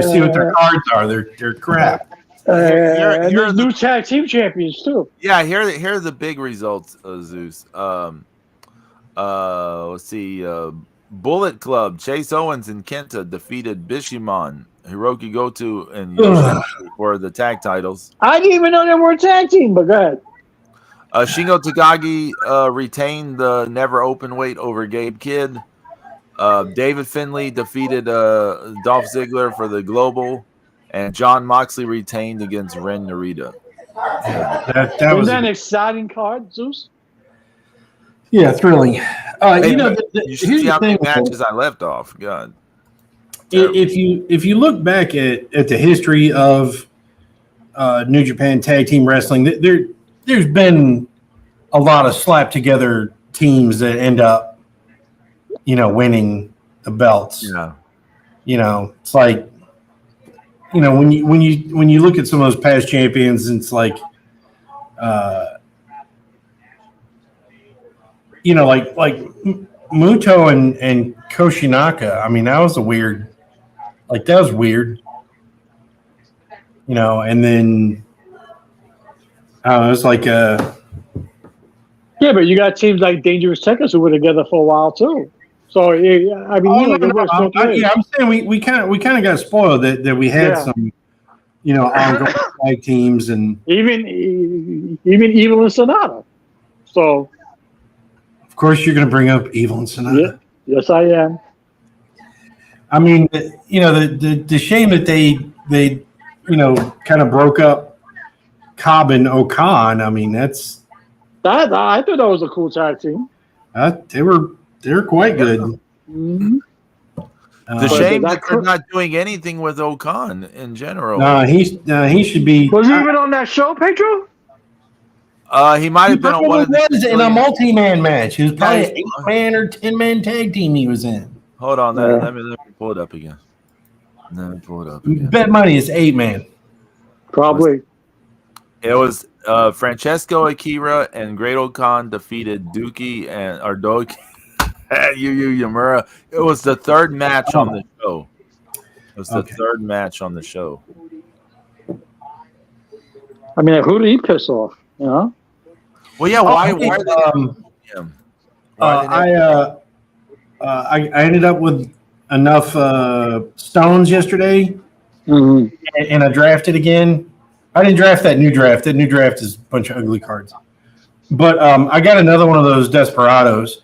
see what their cards are. They're crap. And there's new tag team champions too. Yeah, here are the big results, Zeus. Let's see. Bullet Club, Chase Owens and Kenta defeated Bishamon, Hiroki Goto, and Yoshihashi for the tag titles. I didn't even know they were a tag team, but go ahead. Shingo Takagi retained the never open weight over Gabe Kidd. David Finlay defeated Dolph Ziggler for the global, and John Moxley retained against Ren Narita. That was an exciting card, Zeus. Yeah, thrilling. You should see how many matches I left off. God. If you look back at the history of New Japan Tag Team Wrestling, there's been a lot of slap together teams that end up, winning the belts. Yeah. It's like, when you look at some of those past champions, it's like, like Muto and Koshinaka. I mean, that was weird. And then it's like yeah, but you got teams like Dangerous Tekkers who were together for a while too. So I mean, Oh, it works both ways. yeah, I'm saying we kind of got spoiled that we had Yeah. some, ongoing tag teams and even Evil and Sonata. So of course you're going to bring up Evil and Sonata. yeah, yes, I am. I mean, the shame that they kind of broke up Cobb and Okan. I mean, that's I thought that was a cool tag team. they were quite good. Mm-hmm. The shame that they're not doing anything with Okan in general. No, he should be. Was he even on that show, Pedro? He might have been on one of was in a multi-man match. It was probably an Nice. 8-man or 10-man tag team he was in. Hold on, Yeah. let me pull it up again. Bet money is 8-man. Probably. It was Francesco Akira and Great Okan defeated Doki Yu Yamura. It was the third match on the show. Third match on the show. I mean, who did he piss off? You know? Well, yeah. Why did him? I ended up with enough stones yesterday, and I drafted again. I didn't draft that new draft. That new draft is a bunch of ugly cards. But I got another one of those Desperados.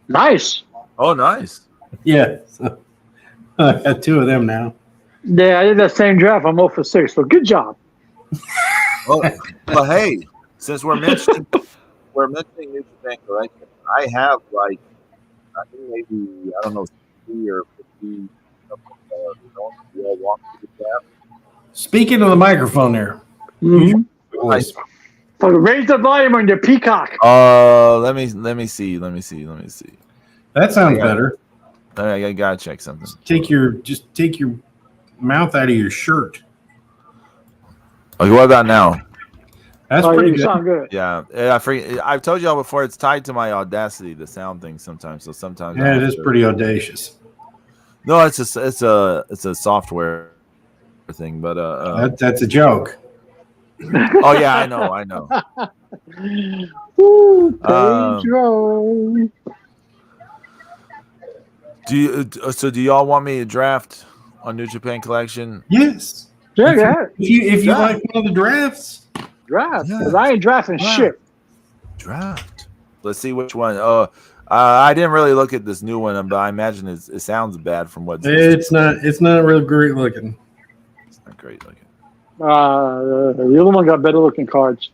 Nice. Oh, nice. Yeah. So, I got 2 of them now. Yeah, I did that same draft. I'm 0 for 6. So good job. Well, hey, since we're mentioning New Japan Collection, I have I think maybe 60 or 50 we all walk through the draft. Speaking of the microphone there. Mm-hmm. Voice. So raise the volume on your peacock. Let me see. That sounds better. I gotta check something. Just take your mouth out of your shirt. Okay, what about now? That's pretty you good. sound good. Yeah, I forget. I've told y'all before. It's tied to my Audacity, the sound thing sometimes. So sometimes Yeah, it is pretty audacious. No, it's a software thing, but That's a joke. oh yeah, I know. Ooh, Pedro. Do y'all want me to draft on New Japan Collection? Yes. Yeah, If you like one of the drafts, draft. Because I ain't drafting shit. Draft. Let's see which one. I didn't really look at this new one, but I imagine it sounds bad from what it's not real great looking. It's not great looking. The other one got better looking cards.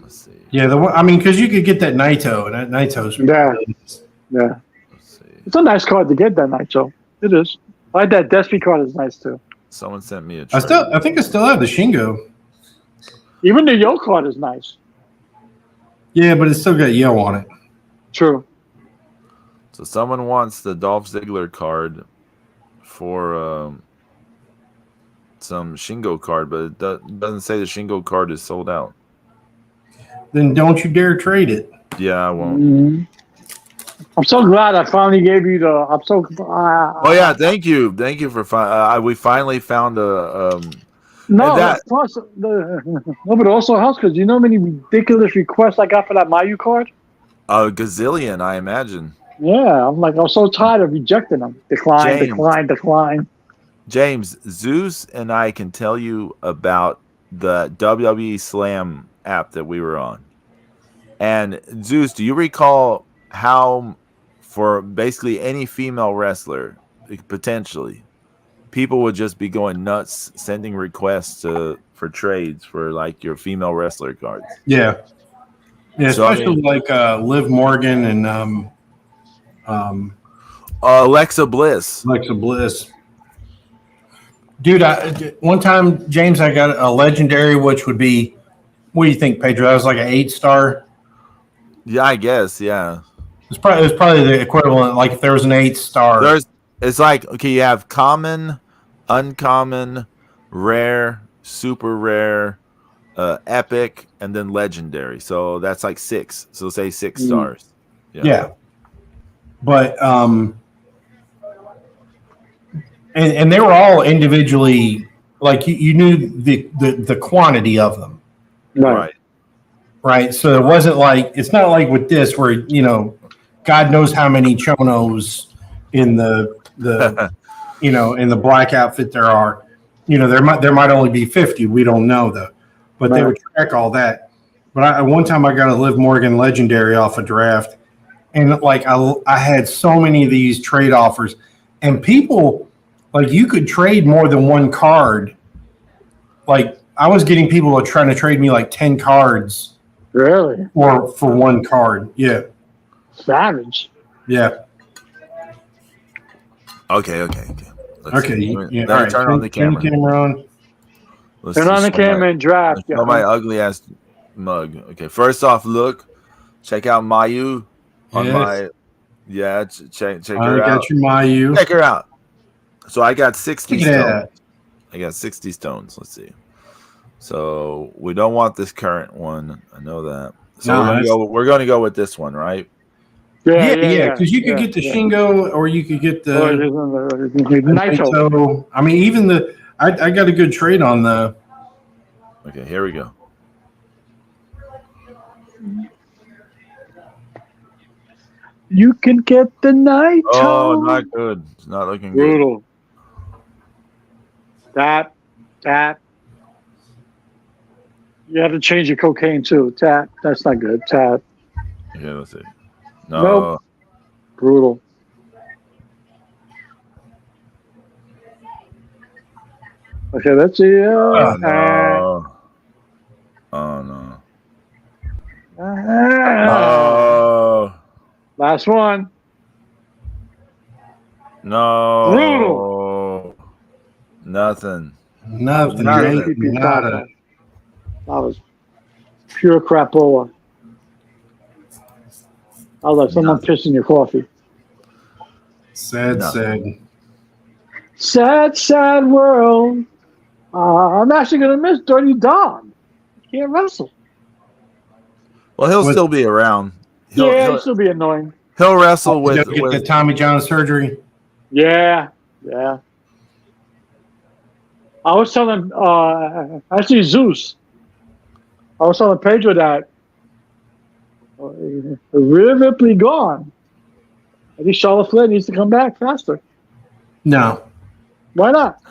Let's see. Yeah, because you could get that Naito, and that Naito's Yeah. Let's see. It's a nice card to get that Naito. It is. I like that Despy card is nice too. Someone sent me a I trade. think I still have the Shingo. Even the Yo card is nice. Yeah, but it's still got Yo on it. True. So someone wants the Dolph Ziggler card for some Shingo card, but it doesn't say the Shingo card is sold out. Then don't you dare trade it. Yeah, I won't. Mm-hmm. I'm so glad I finally gave you the. I'm so. Oh yeah, thank you for we finally found a. No, plus no, but it also helps because you know how many ridiculous requests I got for that Mayu card. A gazillion, I imagine. Yeah, I'm so tired of rejecting them. Decline. James, Zeus and I can tell you about the WWE Slam app that we were on. And Zeus, do you recall how, for basically any female wrestler, potentially, people would just be going nuts sending requests for trades for like your female wrestler cards? Yeah. Yeah, So, especially like Liv Morgan and Alexa Bliss. Dude, one time, James, I got a legendary, which would be, what do you think, Pedro? That was like an 8-star. Yeah, I guess. Yeah. It was probably the equivalent, like if there was an 8-star. It's like, okay, you have common, uncommon, rare, super rare, epic, and then legendary. So that's like 6. So say 6 stars. Yeah. But and they were all individually, like you knew the quantity of them. Right. Right. So it wasn't like, it's not like with this where, God knows how many Chonos in the in the black outfit there are. There might only be 50. We don't know though, but they would track all that. But one time I got a Liv Morgan legendary off a draft, and like I had so many of these trade offers, and people like you could trade more than one card. Like I was getting people trying to trade me like 10 cards. Really? For one card. Yeah. Savage. Yeah. Okay. Okay. Turn on the camera. Turn on the camera and draft. Show my ugly ass mug. Okay. First off, look. Check out Mayu on my. Yeah. Check her out. Got your Mayu. Check her out. So I got 60 stones. That. I got 60 stones. Let's see. So we don't want this current one. I know that. So we're going to go with this one, right? Yeah. Because you could get the Shingo, or you could get the Naito. I mean, even I got a good trade on the. Okay, here we go. You can get the Naito. Oh, not good. It's not looking brutal. Good. Tap. You have to change your cocaine too. Tap. That's not good. Tap. Yeah, let's see. No. Nope. Brutal. Okay, let's see. Oh no. Oh. Last one. No. Brutal. Nothing. Nada. That was pure crapola. I was like someone pissing your coffee. Sad. Sad world. I'm actually going to miss Dirty Dom. He can't wrestle. Well, he'll still be around. He'll still be annoying. He'll wrestle with the Tommy John surgery. Yeah. I was telling actually Zeus. I was telling Pedro that Rhea Ripley gone. I think Charlotte Flair needs to come back faster. No. Why not?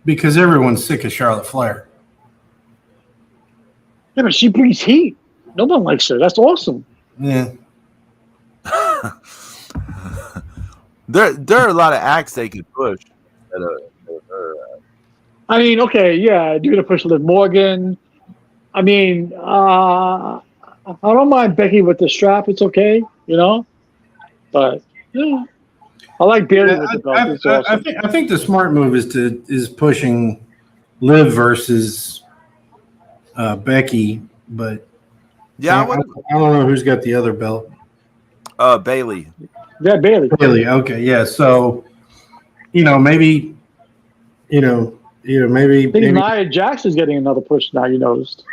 Because everyone's sick of Charlotte Flair. Yeah, but she brings heat. No one likes her. That's awesome. Yeah. There are a lot of acts they could push. I mean, okay, yeah, you're gonna push Liv Morgan. I mean, I don't mind Becky with the strap. It's okay, But yeah, I like Bayley with the belt. It's awesome. I think the smart move is pushing Liv versus Becky, but yeah, I don't know who's got the other belt. Bayley. Yeah, Bayley. Okay, yeah. So, maybe, maybe. I think Nia Jackson's getting another push now. You noticed.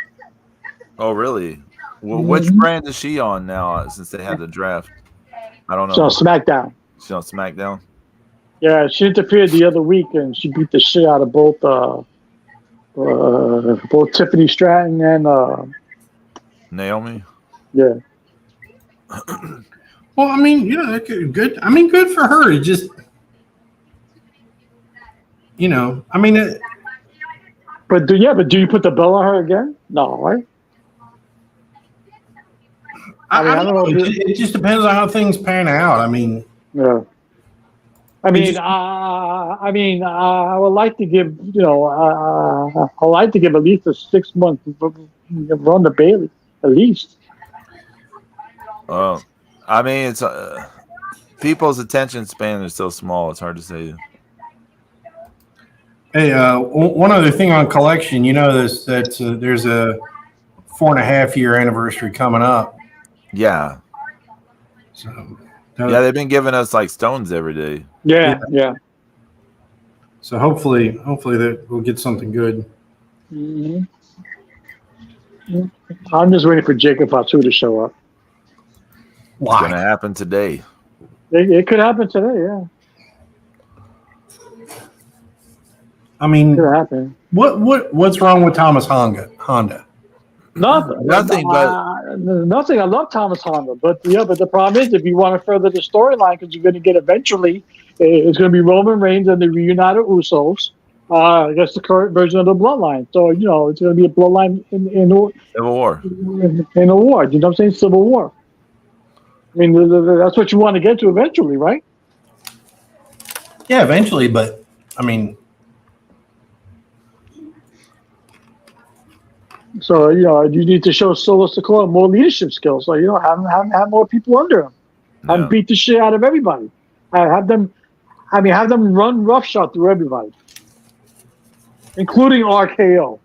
Oh, really? Well, which brand is she on now? Since they had the draft, I don't know. She's on SmackDown. She's on SmackDown. Yeah, she interfered the other week and she beat the shit out of both Tiffany Stratton and Naomi. Yeah. Well, I mean, good. I mean, good for her. It just, I mean. But do you put the belt on her again? No, right? I don't know. It just depends on how things pan out. I mean. Yeah. I would like to give, I like to give at least a 6 month run to Bayley, at least. I mean, it's people's attention span is so small. It's hard to say. Hey, one other thing on collection, that there's a 4.5 year anniversary coming up. Yeah. So. They've been giving us like stones every day. Yeah. So hopefully that we'll get something good. Mm-hmm. I'm just waiting for Jacob Fatu to show up. Why? It's gonna happen today. It could happen today, yeah. I mean, it could happen. What's wrong with Thomas Honda? Nothing. Nothing, but nothing. I love Thomas Honda, but the problem is if you want to further the storyline, because you're going to get eventually, it's going to be Roman Reigns and the reunited Usos. I guess the current version of the Bloodline. So it's going to be a Bloodline in Civil War. In a war. You know what I'm saying? Civil War. I mean, that's what you want to get to eventually, right? Yeah, eventually, but I mean, so you need to show Solo Sikoa more leadership skills. So have more people under him, and beat the shit out of everybody. Have them run roughshod through everybody, including RKO.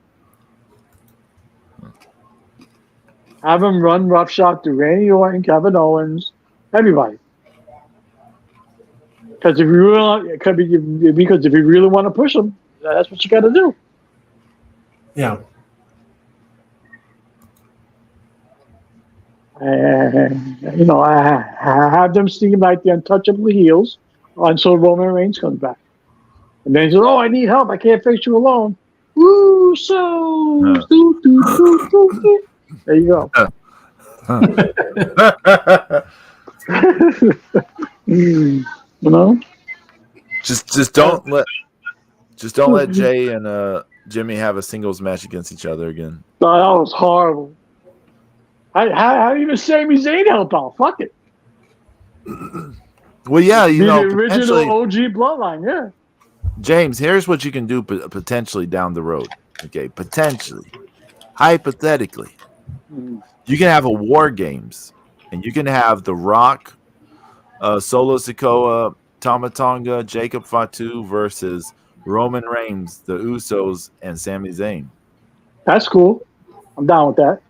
Have them run roughshod through Randy Orton, Kevin Owens, everybody. Because if you really want to push them, that's what you got to do. yeah. I have them seem like the untouchable heels until Roman Reigns comes back. And then he says, "Oh, I need help. I can't face you alone." Woo, so there you go. Just don't let Jay and Jimmy have a singles match against each other again. Oh, that was horrible. How even Sami Zayn help out? Fuck it. Well, yeah, the original OG Bloodline, yeah. James, here's what you can do potentially down the road. Okay, potentially, hypothetically, you can have a War Games, and you can have The Rock, Solo Sikoa, Tama Tonga, Jacob Fatu versus Roman Reigns, the Usos, and Sami Zayn. That's cool. I'm down with that.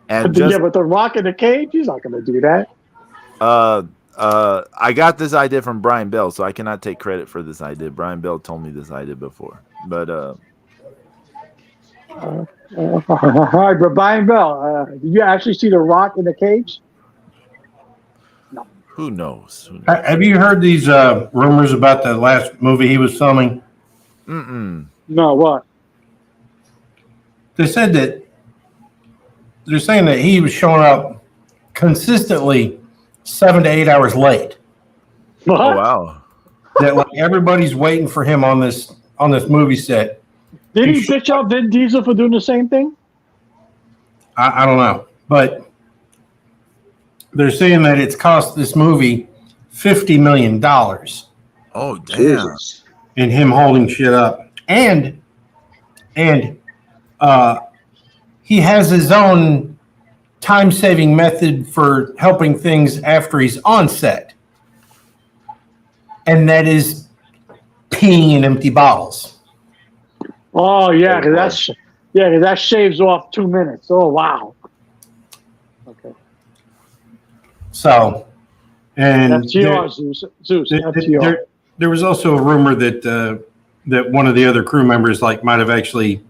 And but The Rock in the cage, he's not going to do that. I got this idea from Brian Bell, so I cannot take credit for this idea. Brian Bell told me this idea before, but all right, but Brian Bell, did you actually see The Rock in the cage? No. Who knows? Have you heard these rumors about the last movie he was filming? No, what? They said that they're saying that he was showing up consistently 7 to 8 hours late. What? Oh wow! That like everybody's waiting for him on this movie set. Did he bitch out Vin Diesel for doing the same thing? I don't know, but they're saying that it's cost this movie $50 million. Oh damn! In him holding shit up, and he has his own time-saving method for helping things after he's on set, and that is peeing in empty bottles. Oh yeah, because that shaves off 2 minutes. Oh wow. Okay. So, and FTR, Zeus, FTR. There was also a rumor that that one of the other crew members might have accidentally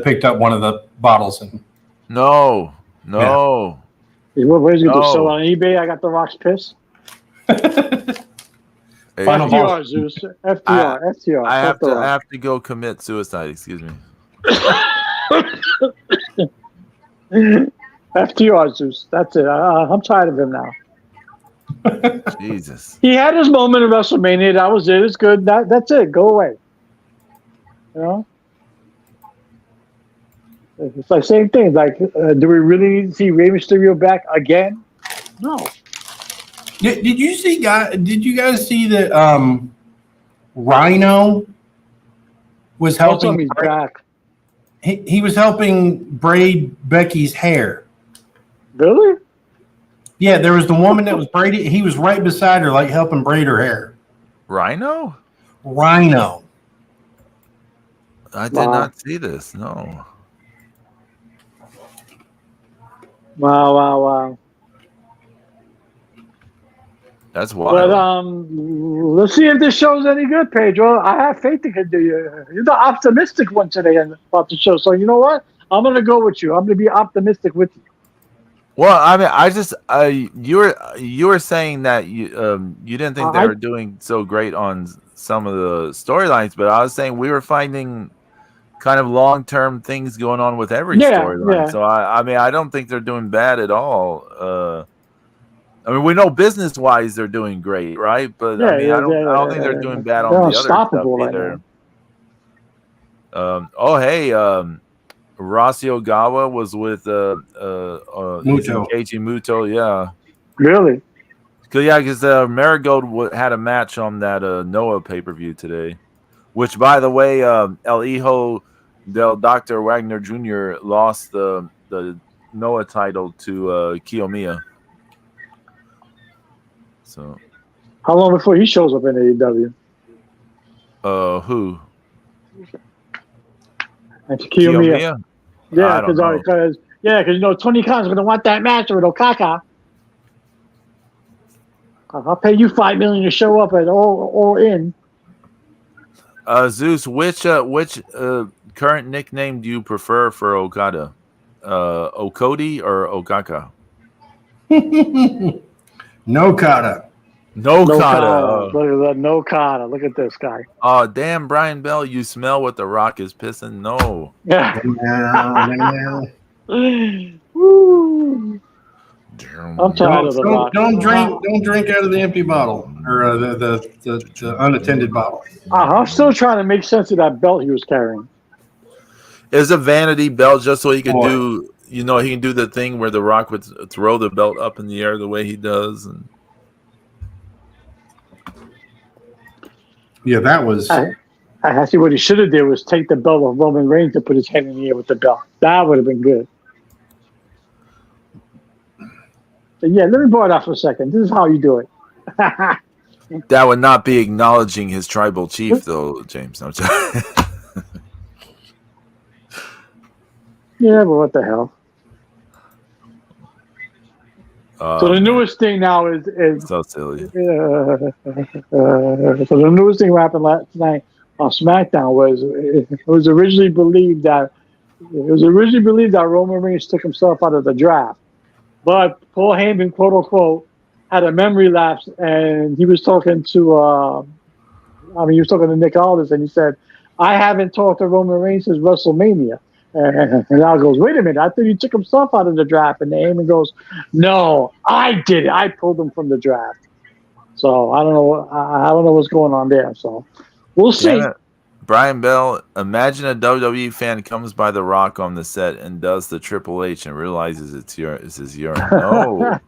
picked up one of the bottles and. No. Where's he going to sell on eBay? I got The Rock's piss. FTR, Zeus. FTR. I have to go commit suicide. Excuse me. FTR, Zeus. That's it. I'm tired of him now. Jesus. He had his moment in WrestleMania. That was it. It's good. That's it. Go away. You know? It's like same thing. Like, do we really need to see Rey Mysterio back again? No. Did you guys see that Rhino was helping? He's back. He was helping braid Becky's hair. Really? Yeah, there was the woman that was braiding. He was right beside her, helping braid her hair. Rhino. I did not see this. No. Wow. That's wild. But let's see if this show's any good, Pedro. I have faith in you. You're the optimistic one today about the show. So you know what? I'm gonna go with you. I'm gonna be optimistic with you. Well, I mean, I just you were saying that you didn't think they were doing so great on some of the storylines, but I was saying we were finding kind of long-term things going on with every storyline. Yeah. So I mean, I don't think they're doing bad at all. I mean, we know business-wise they're doing great, right? But I mean, I don't think they're doing bad on they're the other stuff unstoppable right either. now. Rossi Ogawa was with Muto. Keiji Muto, yeah. Really? Because Marigold had a match on that Noah pay-per-view today, which, by the way, El Hijo del Dr. Wagner Jr. lost the Noah title to Kiyomiya. So, how long before he shows up in AEW? who? And Kiyomiya. Yeah, I don't know. because Tony Khan's going to want that match with Okaka. I'll pay you $5 million to show up at all in. Zeus, which current nickname do you prefer for Okada? Okodi or Okaka? No kata. No Kata. Kata. Look at that. No Kata. Look at this guy. Oh, damn, Brian Bell, you smell what the Rock is pissing? No. Yeah. No. Woo. I'm tired of the Rock. Don't drink out of the empty bottle or the unattended bottle. I'm still trying to make sense of that belt he was carrying. It's a vanity belt just so he could Boy. do, he can do the thing where the Rock would throw the belt up in the air the way he does. And Yeah, that was. I see what he should have did was take the belt of Roman Reigns and put his head in the air with the belt. That would have been good. But yeah, let me borrow that for a second. This is how you do it. that would not be acknowledging his tribal chief, though, James. No, Yeah, but what the hell? So the newest thing now is so silly. So the newest thing that happened last night on SmackDown was it was originally believed that Roman Reigns took himself out of the draft, but Paul Heyman, quote unquote, had a memory lapse, and he was talking to Nick Aldis, and he said, "I haven't talked to Roman Reigns since WrestleMania." And Al goes, "Wait a minute, I thought you took himself out of the draft." And Heyman goes, "No, I did it. I pulled him from the draft." So I don't know what's going on there. So we'll see. Brian Bell, imagine a WWE fan comes by The Rock on the set and does the Triple H and realizes it's his urine. No.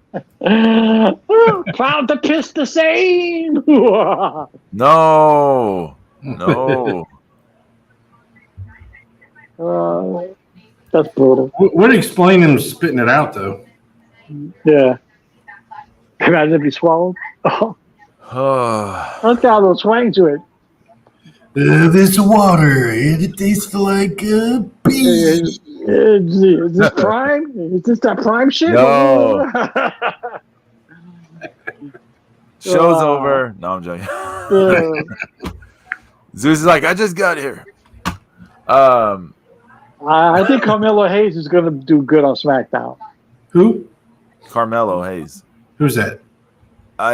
Proud to piss the same. No. That's brutal. Would explain him spitting it out though. Yeah. Imagine if he swallowed. Let's got a little swing to it. This water, it tastes like pee. Is this prime? Is this that prime shit? No. Show's over. No, I'm joking. Zeus is like, I just got here. I think Carmelo Hayes is going to do good on SmackDown. Who? Carmelo Hayes. Who's that?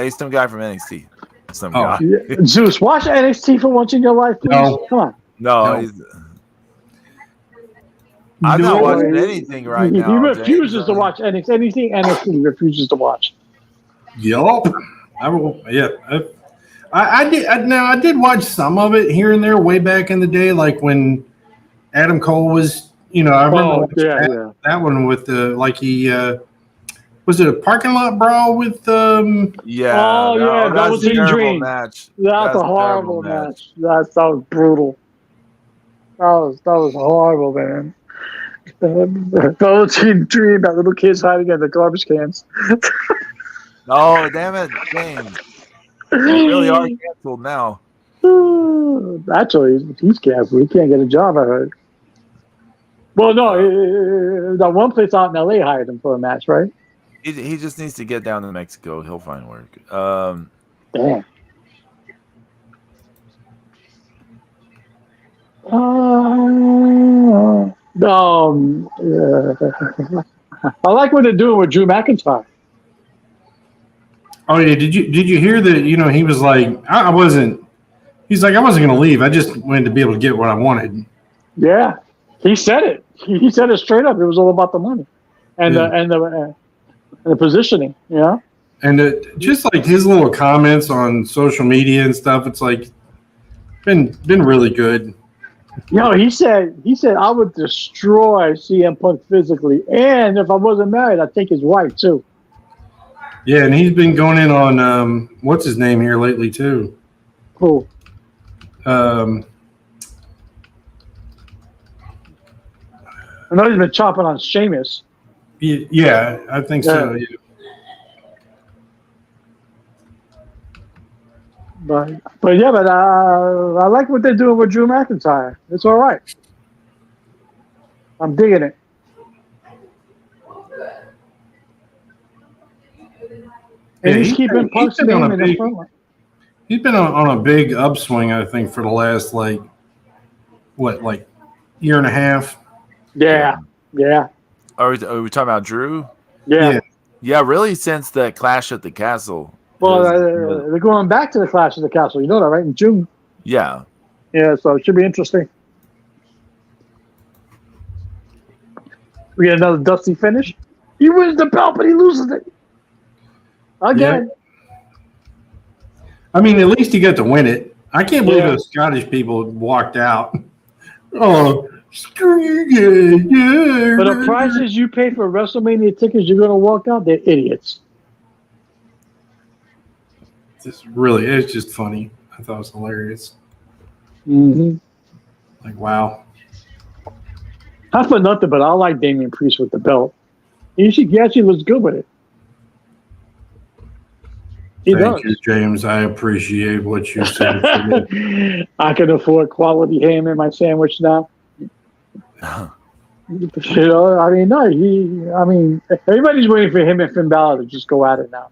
He's some guy from NXT. Guy. Zeus, watch NXT for once in your life, please. No. Come on. No. I'm not watching anything right now. He refuses to watch NXT. Anything NXT he refuses to watch. Yup. I will. Yeah. I did watch some of it here and there way back in the day, like when Adam Cole was, I remember that one with was it a parking lot brawl with Yeah. that was a dream match. That's a horrible match. That was brutal. That was horrible, man. Velveteen Dream, that little kid's hiding in the garbage cans. Oh, damn it, James. They really are canceled now. Actually, he's canceled. He can't get a job, I heard. Well, no, that one place out in LA hired him for a match, right? He just needs to get down to Mexico. He'll find work. Damn. I like what they're doing with Drew McIntyre. Oh yeah, did you hear that? He was like, I wasn't going to leave. I just wanted to be able to get what I wanted. Yeah, he said it. He said it straight up. It was all about the money and Yeah. the positioning. Yeah. And just like his little comments on social media and stuff, it's like been really good. He said I would destroy CM Punk physically, and if I wasn't married, I'd take his wife too. Yeah, and he's been going in on what's his name here lately too. Cool. Um, I know he's been chopping on Sheamus. yeah, I think so. Yeah. But I like what they're doing with Drew McIntyre. It's all right. I'm digging it. And he's keeping Punk's name in the front line. He's been on a big upswing, I think, for the last year and a half. Yeah. Are we talking about Drew? Yeah. Yeah, really since the Clash at the Castle. Well, they're going back to the Clash of the Castle. You know that, right? In June. Yeah. Yeah, so it should be interesting. We get another dusty finish. He wins the belt, but he loses it. Again. Yeah. I mean, at least he got to win it. I can't believe those Scottish people walked out. Oh, screw you guys. Yeah. For the prices you pay for WrestleMania tickets, you're going to walk out? They're idiots. It's just funny. I thought it was hilarious. Mm-hmm. Like, wow. Not for nothing, but I like Damian Priest with the belt. He actually looks good with it. Thank you, James. I appreciate what you said. I can afford quality ham in my sandwich now. Everybody's waiting for him and Finn Balor to just go at it now.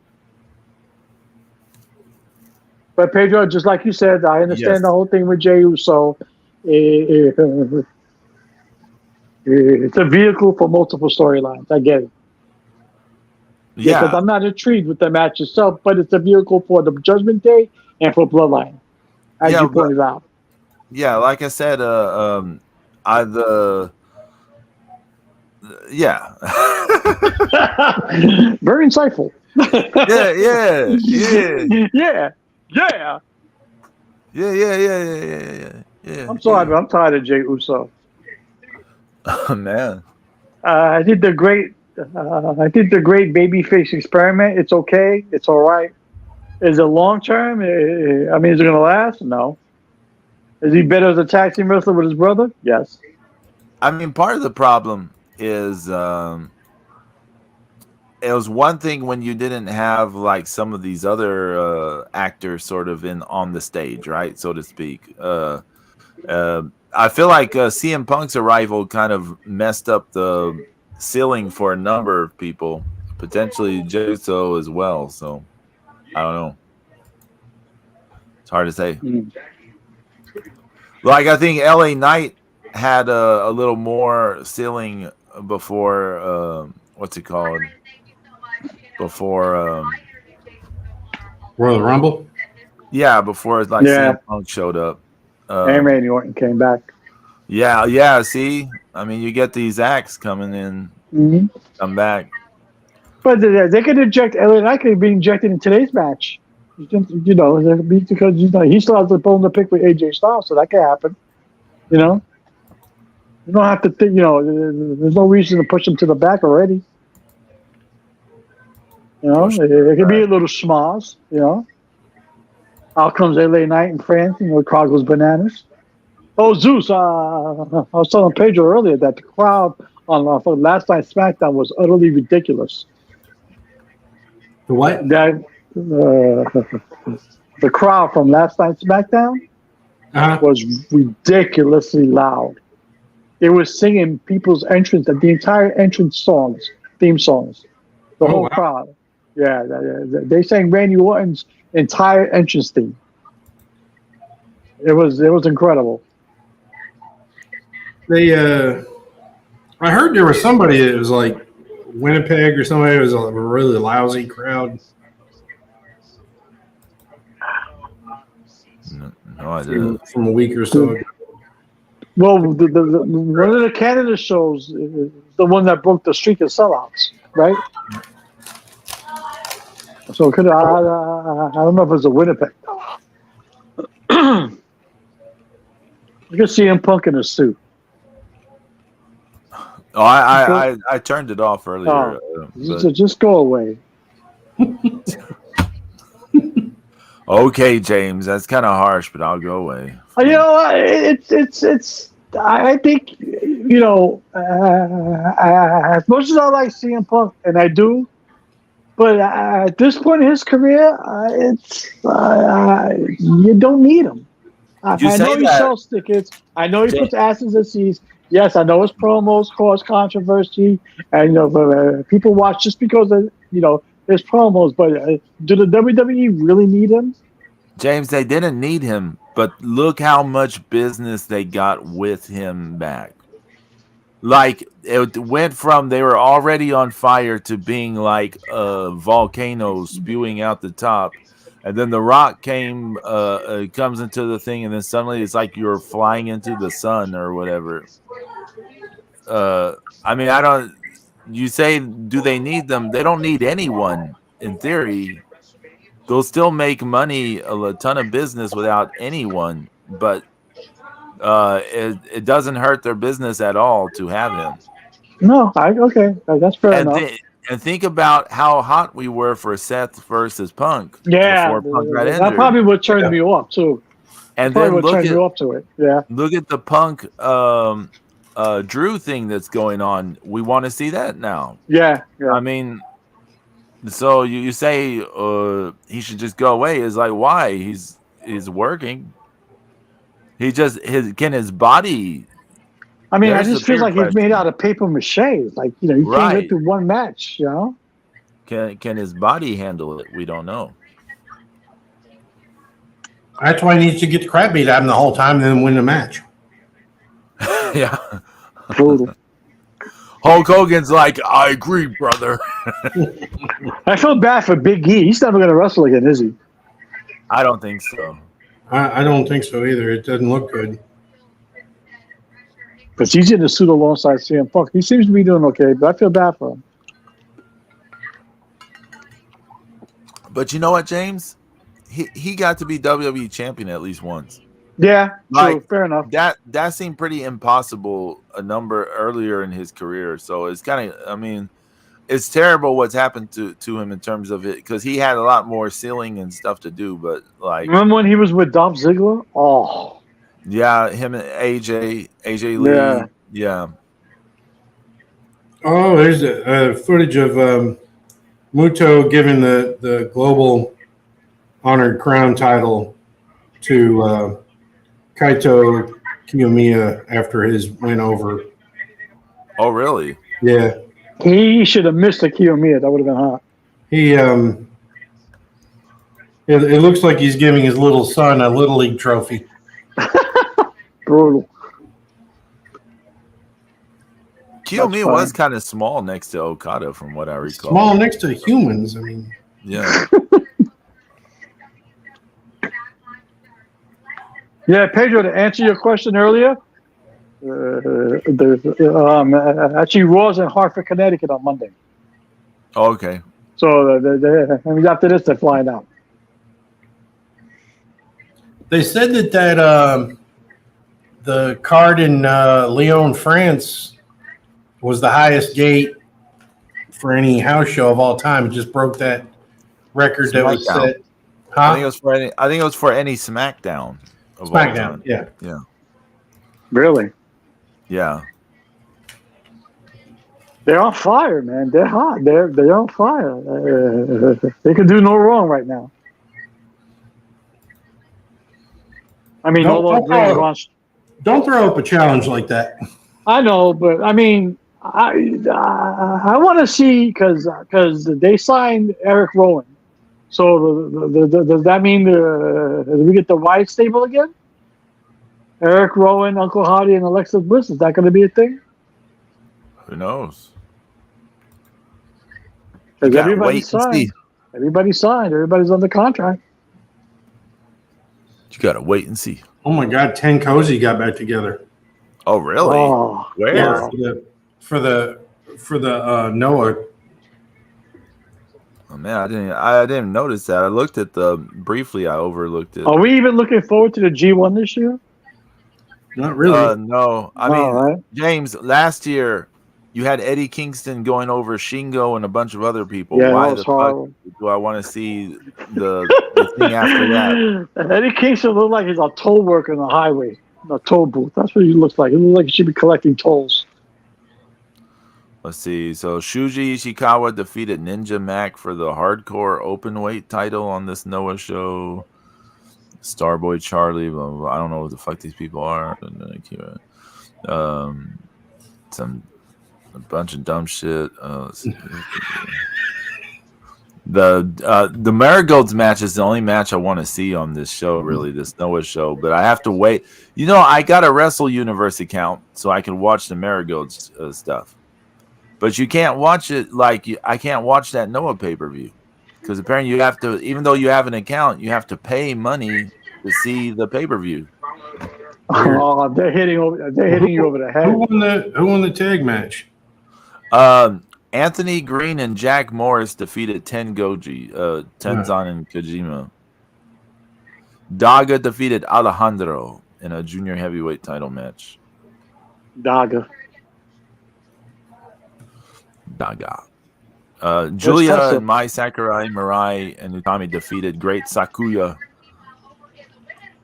But Pedro, just like you said, I understand the whole thing with Jey Uso. It's a vehicle for multiple storylines. I get it. Yeah. Because I'm not intrigued with the match itself, but it's a vehicle for the Judgment Day and for Bloodline, as you pointed out. Yeah, like I said, yeah. Very insightful. Yeah. I'm sorry, but I'm tired of Jey Uso. Oh, man. I did the great babyface experiment. It's okay. It's all right. Is it long term? Is it going to last? No. Is he better as a tag team wrestler with his brother? Yes. I mean, part of the problem is it was one thing when you didn't have like some of these other actors sort of on the stage, right, so to speak. I feel like CM Punk's arrival kind of messed up the ceiling for a number of people, potentially Jey Uso as well. So I don't know. It's hard to say. Like I think LA Knight had a little more ceiling before what's it called? Before Royal Rumble? Yeah, before CM Punk showed up. And Randy Orton came back. Yeah. See, I mean, you get these acts coming in, come back. But they could inject LA Knight could be injected in today's match. Because he still has the bone to pick with AJ Styles, so that could happen. You don't have to think. There's no reason to push him to the back already. It could be a little schmoz. Out comes LA Knight in France, the crowd goes bananas. Oh, Zeus! I was telling Pedro earlier that the crowd for last night's SmackDown was utterly ridiculous. The what? That the crowd from last night's SmackDown was ridiculously loud. They were singing people's entrance, the entire entrance theme songs, the whole crowd. Yeah, they sang Randy Orton's entire entrance theme. It was incredible. I heard there was somebody that was like Winnipeg or somebody. It was a really lousy crowd. No idea. From a week or so ago. Well, one of the Canada shows is the one that broke the streak of sellouts, right? So I don't know if it was a Winnipeg. You can see CM Punk in a suit. Oh, I turned it off earlier. Just go away. Okay, James, that's kind of harsh, but I'll go away. You know, it's. I think as much as I like CM Punk, and I do, but at this point in his career, you don't need him. I know he sells tickets. I know he puts asses in seats. Yes, I know his promos cause controversy, and people watch just because of his promos. But do the WWE really need him? James, they didn't need him, but look how much business they got with him back. Like, it went from they were already on fire to being like a volcano spewing out the top. And then The Rock comes into the thing, and then suddenly it's like you're flying into the sun or whatever. I mean, you say, do they need them? They don't need anyone, in theory. They'll still make money, a ton of business without anyone, but it doesn't hurt their business at all to have him. No, okay, that's fair enough. And think about how hot we were for Seth versus Punk. Yeah, before Punk got injured. That probably would turn me off too. And then look at the Punk Drew thing that's going on. We want to see that now. Yeah. I mean, so you say he should just go away. Is like, why? He's working. Can his body? I mean, I just feel like he's made out of paper mache. Like, you can't get through one match, Can his body handle it? We don't know. That's why he needs to get the crap beat out of him the whole time and then win the match. Yeah. Brutal. Hulk Hogan's like, I agree, brother. I feel bad for Big E. He's never going to wrestle again, is he? I don't think so. I don't think so either. It doesn't look good. Because he's in the suit alongside CM Punk. He seems to be doing okay, but I feel bad for him. But you know what, James? He got to be WWE champion at least once. Yeah, true, fair enough. That seemed pretty impossible a number earlier in his career. So it's kind of, I mean, it's terrible what's happened to him in terms of it, because he had a lot more ceiling and stuff to do. But like, remember when he was with Dolph Ziggler? Oh, yeah, him and AJ Lee. Yeah. Oh, there's a footage of Muto giving the global honored crown title to Kaito Kiyomiya after his win over. Oh, really? Yeah. He should have missed the Kiyomiya. That would have been hot. He it looks like he's giving his little son a Little League trophy. Brutal. Kiyomiya was kind of small next to Okada, from what I recall. Small next to humans. I mean, yeah. Yeah, Pedro, to answer your question earlier, actually Raw's in Hartford, Connecticut on Monday. Oh, okay. So after this, they're flying out. they said that the card in Lyon, France was the highest gate for any house show of all time. It just broke that record that was set. Huh? I think it was for any SmackDown. SmackDown, yeah. Yeah. Really? Yeah. They're on fire, man. They're hot. They're on fire. They can do no wrong right now. I mean, don't throw up a challenge like that. I know, but I mean, I want to see because they signed Eric Rowan. So does that mean we get the Wyatt stable again? Eric Rowan, Uncle Howdy, and Alexa Bliss. Is that going to be a thing? Who knows? Because everybody signed. Everybody signed. Everybody's under contract. You got to wait and see. Oh my God, 10 Cozy got back together. Oh, really? Oh, Where? Yeah, wow. for the Noah. Oh man, I didn't notice that. I looked at the briefly. I overlooked it. Are we even looking forward to the G1 this year? Not really. No, I No, mean, right? James, last year you had Eddie Kingston going over Shingo and a bunch of other people. Yeah, that Why was the fuck horrible. do I want to see the thing after that? Eddie Kingston looked like he's a toll worker on the highway, a toll booth. That's what he looks like. He looks like he should be collecting tolls. Let's see. So Shuji Ishikawa defeated Ninja Mac for the hardcore openweight title on this Noah show. Starboy Charlie, blah, blah, blah. I don't know what the fuck these people are. Some a bunch of dumb shit. The Marigolds match is the only match I want to see on this show, really, this Noah show. But I have to wait. You know, I got a Wrestle Universe account so I can watch the Marigolds stuff. But you can't watch it I can't watch that Noah pay-per-view because apparently you have to, even though you have an account, you have to pay money to see the pay-per-view. Oh, they're hitting you over the head. Who won the tag match? Anthony Green and Jack Morris defeated Tengoji, Tenzan and Kojima. Daga defeated Alejandro in a junior heavyweight title match. Daga. Julia and Mai Sakurai, Mirai, and Utami defeated Great Sakuya,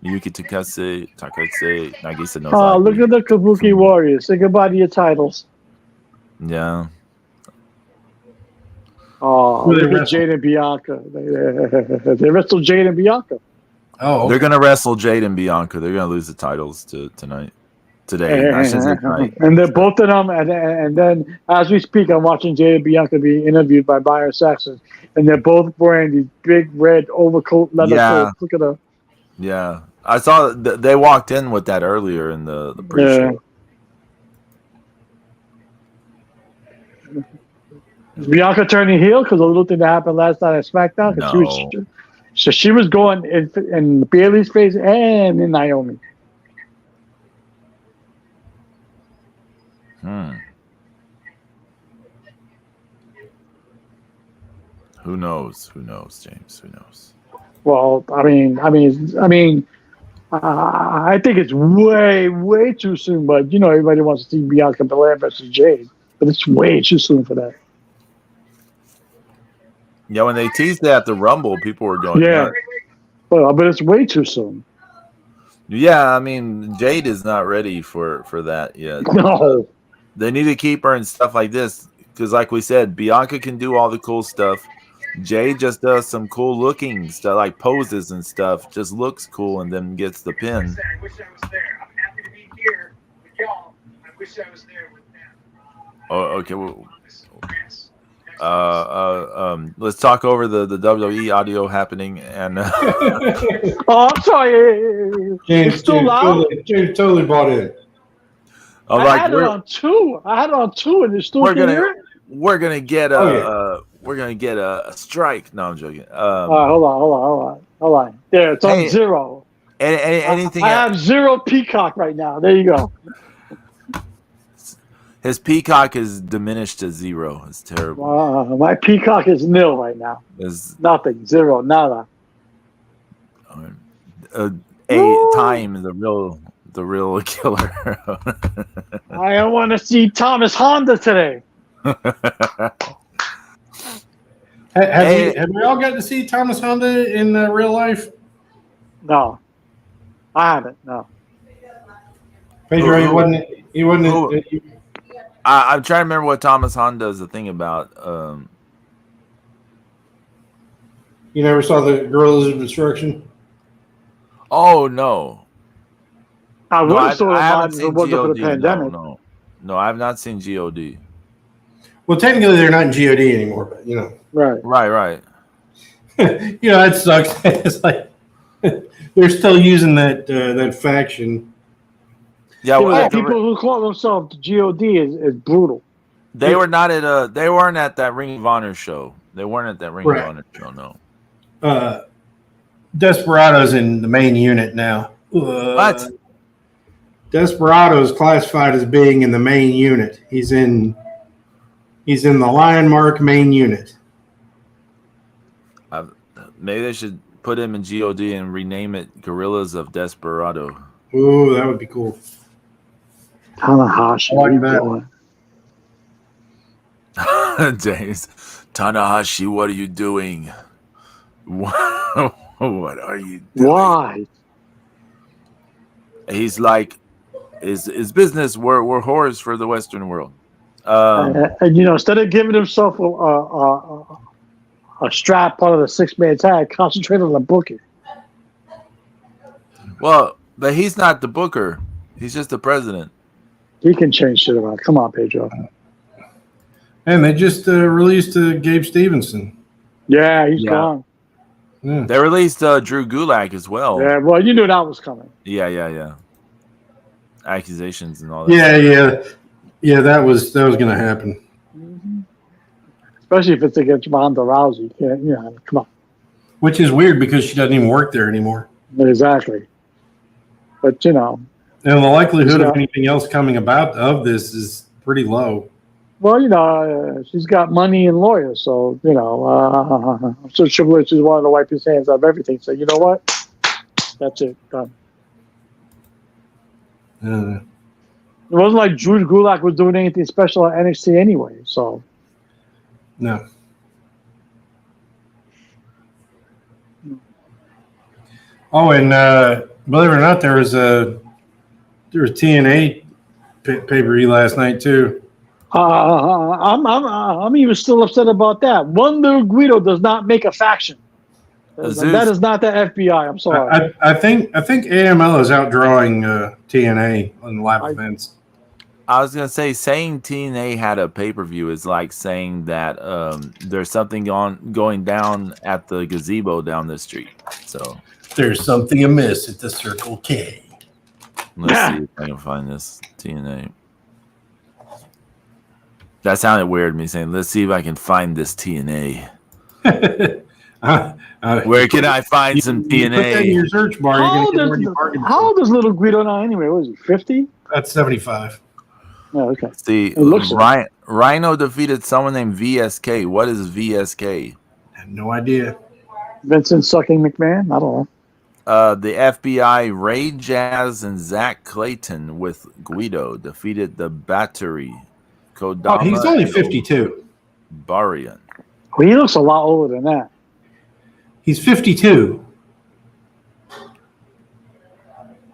Miyuki Takase, Nagisa Nozaki. Oh, look at the Kabuki Warriors. Say goodbye to your titles. Yeah. Oh, look at Jade and Bianca. They wrestled Jade and Bianca. Oh, okay. They're going to wrestle Jade and Bianca. They're going to lose the titles today. I should say tonight. And they're both of them. And then, as we speak, I'm watching Jade and Bianca being interviewed by Byron Saxon. And they're both wearing these big red overcoat, leather coats. Look at them. Yeah. I saw they walked in with that earlier in the pre-show. Yeah. Bianca turning heel because of the little thing that happened last night at SmackDown. No. She was going in Bailey's face and in Naomi. Who knows, James? Who knows? Well, I think it's way too soon. But you know, everybody wants to see Bianca Belair versus Jade, but it's way too soon for that. Yeah, when they teased that at the Rumble, people were going, yeah, but it's way too soon. Yeah, I mean, Jade is not ready for that yet. No, they need to keep her and stuff like this because, like we said, Bianca can do all the cool stuff. Jade just does some cool looking stuff, like poses and stuff. Just looks cool and then gets the pin. I wish I was there. I'm happy to be here with y'all. I wish I was there with them. Oh, okay. Well, let's talk over the WWE audio happening and. Oh, I'm sorry. It's still loud. James totally bought in. I had it on two, and it's still here. We're gonna get a strike. No, I'm joking. All right, hold on. There, it's on zero. Anything? I have zero Peacock right now. There you go. His Peacock is diminished to zero. It's terrible. My Peacock is nil right now. It's nothing, zero, nada. Time, the real killer. I want to see Thomas Honda today. Have we all got to see Thomas Honda in real life? No, I haven't. No. Pedro, he wasn't. I'm trying to remember what Thomas Honda is the thing about. You never saw the Gorillas of Destruction? Oh no. I would have saw it if it wasn't for the pandemic. No, I have not seen GOD. Well, technically, they're not in GOD anymore, but you know. Right. You know, that sucks. It's like they're still using that faction. Yeah, well, people who call themselves God is brutal. They were not at they weren't at that Ring of Honor show. They weren't at that Ring of Honor show. No. Desperado's in the main unit now. What? Desperado is classified as being in the main unit. He's in the Lion Mark main unit. Maybe they should put him in God and rename it Gorillas of Desperado. Ooh, that would be cool. Tanahashi. I like what are you that. doing? James Tanahashi, what are you doing? What are you doing? Why? He's like, his business. We're whores for the Western world. And instead of giving himself a strap part of the 6-man tag, concentrate on the booking. Well, but he's not the booker. He's just the president. He can change shit around. Come on, Pedro. And they just released Gabe Stevenson. Yeah, he's gone. Yeah. They released Drew Gulak as well. Yeah, well, you knew that was coming. Yeah. Accusations and all that. Yeah. That was going to happen. Mm-hmm. Especially if it's against Ronda Rousey. Yeah, come on. Which is weird because she doesn't even work there anymore. Exactly. But, And the likelihood of anything else coming about of this is pretty low. well, she's got money and lawyers. So, I'm sure Triple H is wanting to wipe his hands of everything. So, you know what? That's it. Done. It wasn't like Drew Gulak was doing anything special at NXT anyway. So, no. Oh, and believe it or not, there was TNA pay-per-view last night too. I'm even still upset about that. One little Guido does not make a faction. That is not the FBI. I'm sorry. I think AML is outdrawing TNA on live events. I was gonna say saying TNA had a pay-per-view is like saying that there's something going down at the gazebo down the street. So there's something amiss at the Circle K. Let's see if I can find this TNA. That sounded weird, me saying, let's see if I can find this TNA. Where can I find some TNA? You put that in your search bar. How old is little Guido now anyway? What is he, 50? That's 75. Oh, okay. See, Rhino defeated someone named VSK. What is VSK? I have no idea. Vincent sucking McMahon? I don't know. The FBI, Ray Jazz and Zach Clayton with Guido defeated the Battery. Kodama he's only 52. Barian. Well, he looks a lot older than that. He's 52.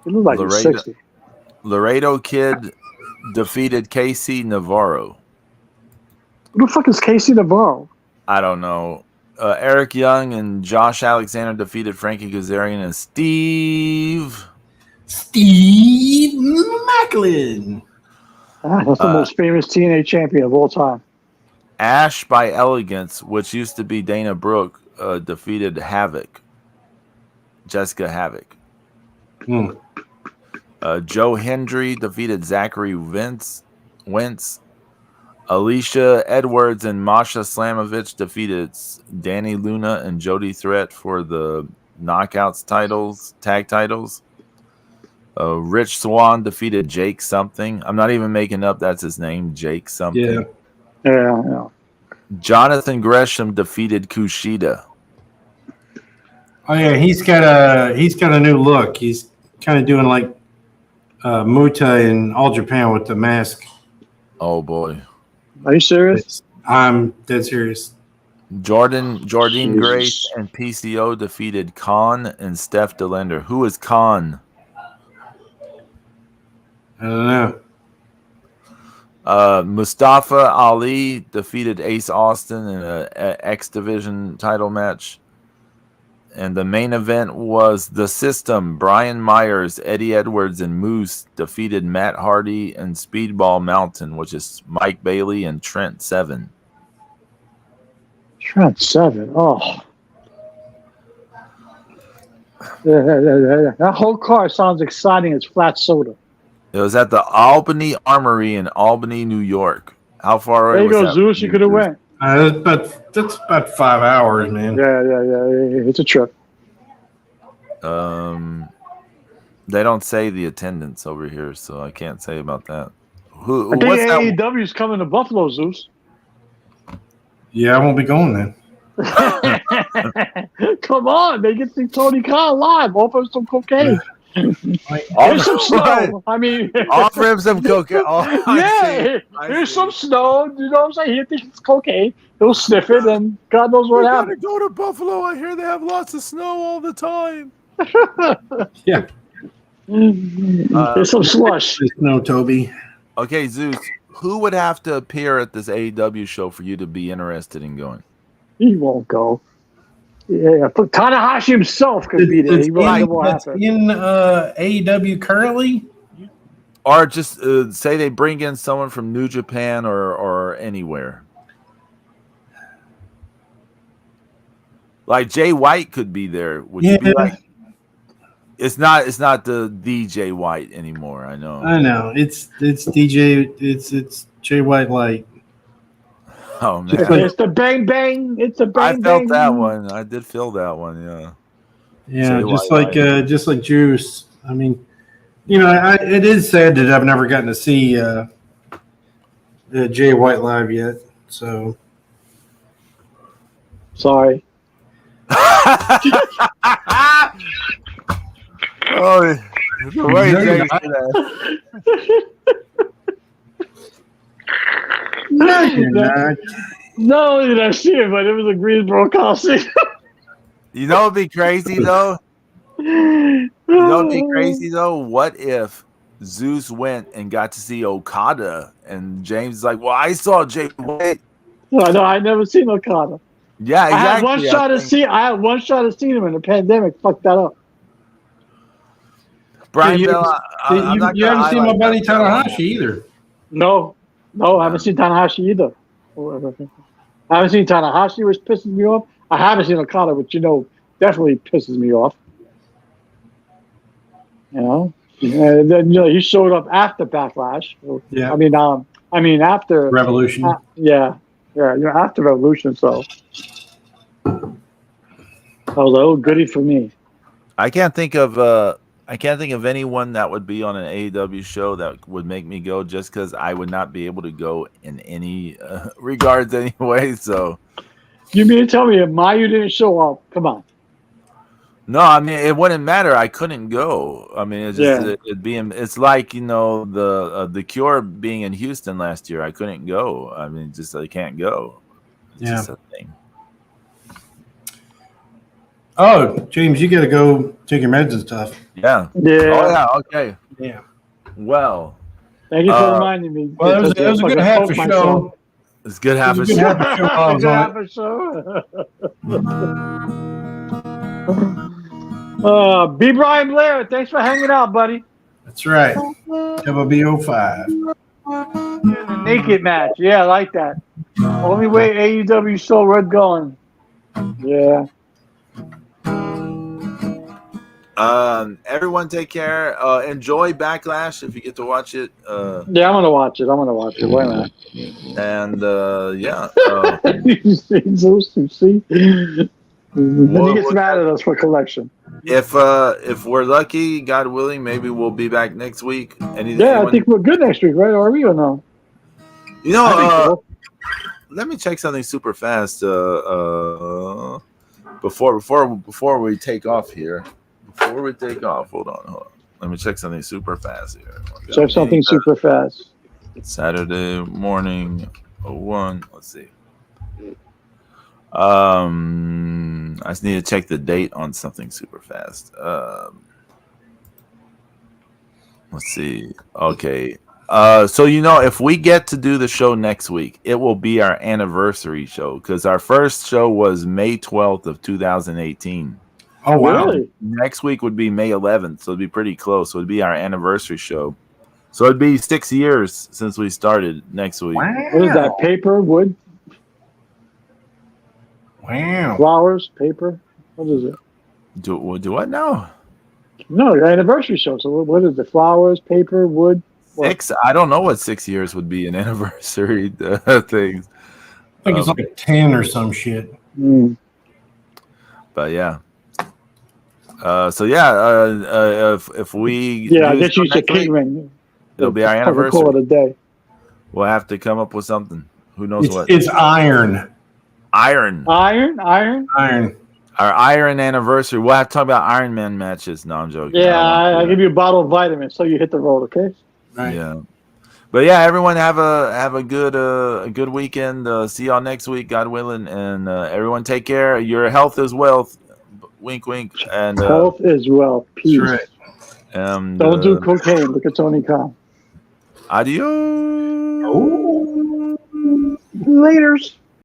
He looks like he's 60. Laredo Kid defeated Casey Navarro. Who the fuck is Casey Navarro? I don't know. Eric Young and Josh Alexander defeated Frankie Kazarian and Steve Macklin. That's the most famous TNA champion of all time. Ash by Elegance, which used to be Dana Brooke, defeated Jessica Havoc. Joe Hendry defeated Zachary Wentz. Alicia Edwards and Masha Slamovich defeated Danny Luna and Jody Threat for the Knockouts tag titles. Rich Swann defeated Jake something. I'm not even making up. That's his name, Jake something. Yeah. Jonathan Gresham defeated Kushida. Oh yeah, he's got a new look. He's kind of doing like Muta in All Japan with the mask. Oh boy. Are you serious? I'm dead serious. Jordine Grace and PCO defeated Khan and Steph DeLender. Who is Khan? I don't know. Mustafa Ali defeated Ace Austin in an X Division title match. And the main event was The System. Brian Myers, Eddie Edwards, and Moose defeated Matt Hardy and Speedball Mountain, which is Mike Bailey and Trent Seven. Trent Seven? Oh. That whole car sounds exciting as flat soda. It was at the Albany Armory in Albany, New York. How far away there you was go, that? Zeus. You could have went. That's about 5 hours, man. Yeah. It's a trip. They don't say the attendance over here, so I can't say about that. I Who? think What's that? AEW is coming to Buffalo, Zeus. Yeah, I won't be going then. Come on, they get to see Tony Khan live. Offer some cocaine. Like, Here's some snow. I mean, Offer him some cocaine. Oh, yeah, here's some snow. You know what I'm saying? He thinks it's cocaine. He'll sniff it, and God knows what happens. go to Buffalo. I hear they have lots of snow all the time. yeah, Here's some slush. no, Toby. Okay, Zeus. Who would have to appear at this AEW show for you to be interested in going? He won't go. Yeah, Tanahashi himself could be there. He won't happen. In AEW currently? Or just say they bring in someone from New Japan or anywhere. Like Jay White could be there. Would you be like? It's not the DJ White anymore. I know. I know. It's DJ. It's Jay White Light. Oh man, It's the bang bang. It's a bang bang. I felt that one. I did feel that one. Yeah. Yeah, Jay just like Juice. I mean, you know, it is sad that I've never gotten to see Jay White live yet. So sorry. Oh, the way Jay said that. no, you're not. Not only did I see it, but it was a Greensboro Coliseum. You know what'd be crazy though? You know what'd be crazy though? What if Zeus went and got to see Okada and James is like, well, I saw Jay White. No, I never seen Okada. Yeah, exactly. I had one shot of seeing him in the pandemic. Fucked that up. Brian you Bell, you haven't seen my buddy Tanahashi either. No, I haven't seen Tanahashi either. I haven't seen Tanahashi, which pisses me off. I haven't seen Okada, which definitely pisses me off. You know, and then he showed up after Backlash. Yeah. I mean after Revolution. After Revolution. So I was like, oh, goody for me. I can't think of anyone that would be on an AEW show that would make me go, just because I would not be able to go in any regards anyway. So you mean to tell me if Mayu didn't show up? Come on. No, I mean it wouldn't matter. I couldn't go. I mean, it's just it's like the Cure being in Houston last year. I couldn't go. I mean, just I can't go. It's just a thing. Oh, James, you got to go take your meds and stuff. Yeah. Yeah. Oh yeah. Okay. Yeah. Well. Thank you for reminding me. Well, it was a good half a show. It's good half a show. B. Brian Blair, thanks for hanging out, buddy. That's right. WB05. The naked match. Yeah, I like that. Only way AEW show we're going. Yeah. Everyone take care. Enjoy Backlash if you get to watch it. Yeah, I'm gonna watch it. Why not? And yeah. You see? Then he gets mad at us for collection. If we're lucky, God willing, maybe we'll be back next week. I think we're good next week, right? Are we or no? You know, let me check something super fast. Before we take off here. Before we take off, hold on. Let me check something super fast here. Check something super fast. Saturday morning, 01. Let's see. I just need to check the date on something super fast. Let's see. Okay. So if we get to do the show next week, it will be our anniversary show because our first show was May 12th of 2018. Oh wow! Really? Next week would be May 11th, so it'd be pretty close. So it'd be our anniversary show. So it'd be 6 years since we started next week. Wow. What is that? Paper, wood, Wow. flowers, paper. What is it? Do what now? No, your anniversary show. So what is it? Flowers, paper, wood. What? 6? I don't know what 6 years would be an anniversary things. I think it's like 10 or some shit. Mm. But yeah. So yeah, if we Yeah, I do guess so you said next week, King Ring. it'll be our Probably call it anniversary. a day. We'll have to come up with something. Who knows what? It's iron. Iron. Iron. Iron. Our Iron anniversary. We'll have to talk about Iron Man matches. No, I'm joking. Yeah, I I won't do give you a bottle of vitamins so you hit the road. Okay. that. Right. Yeah. But yeah, everyone have a good weekend. See y'all next week, God willing, and everyone take care. Your health is wealth. Wink, wink, and Health is wealth. Peace. right. and Don't do cocaine. Look at Tony Khan. adios. Laters.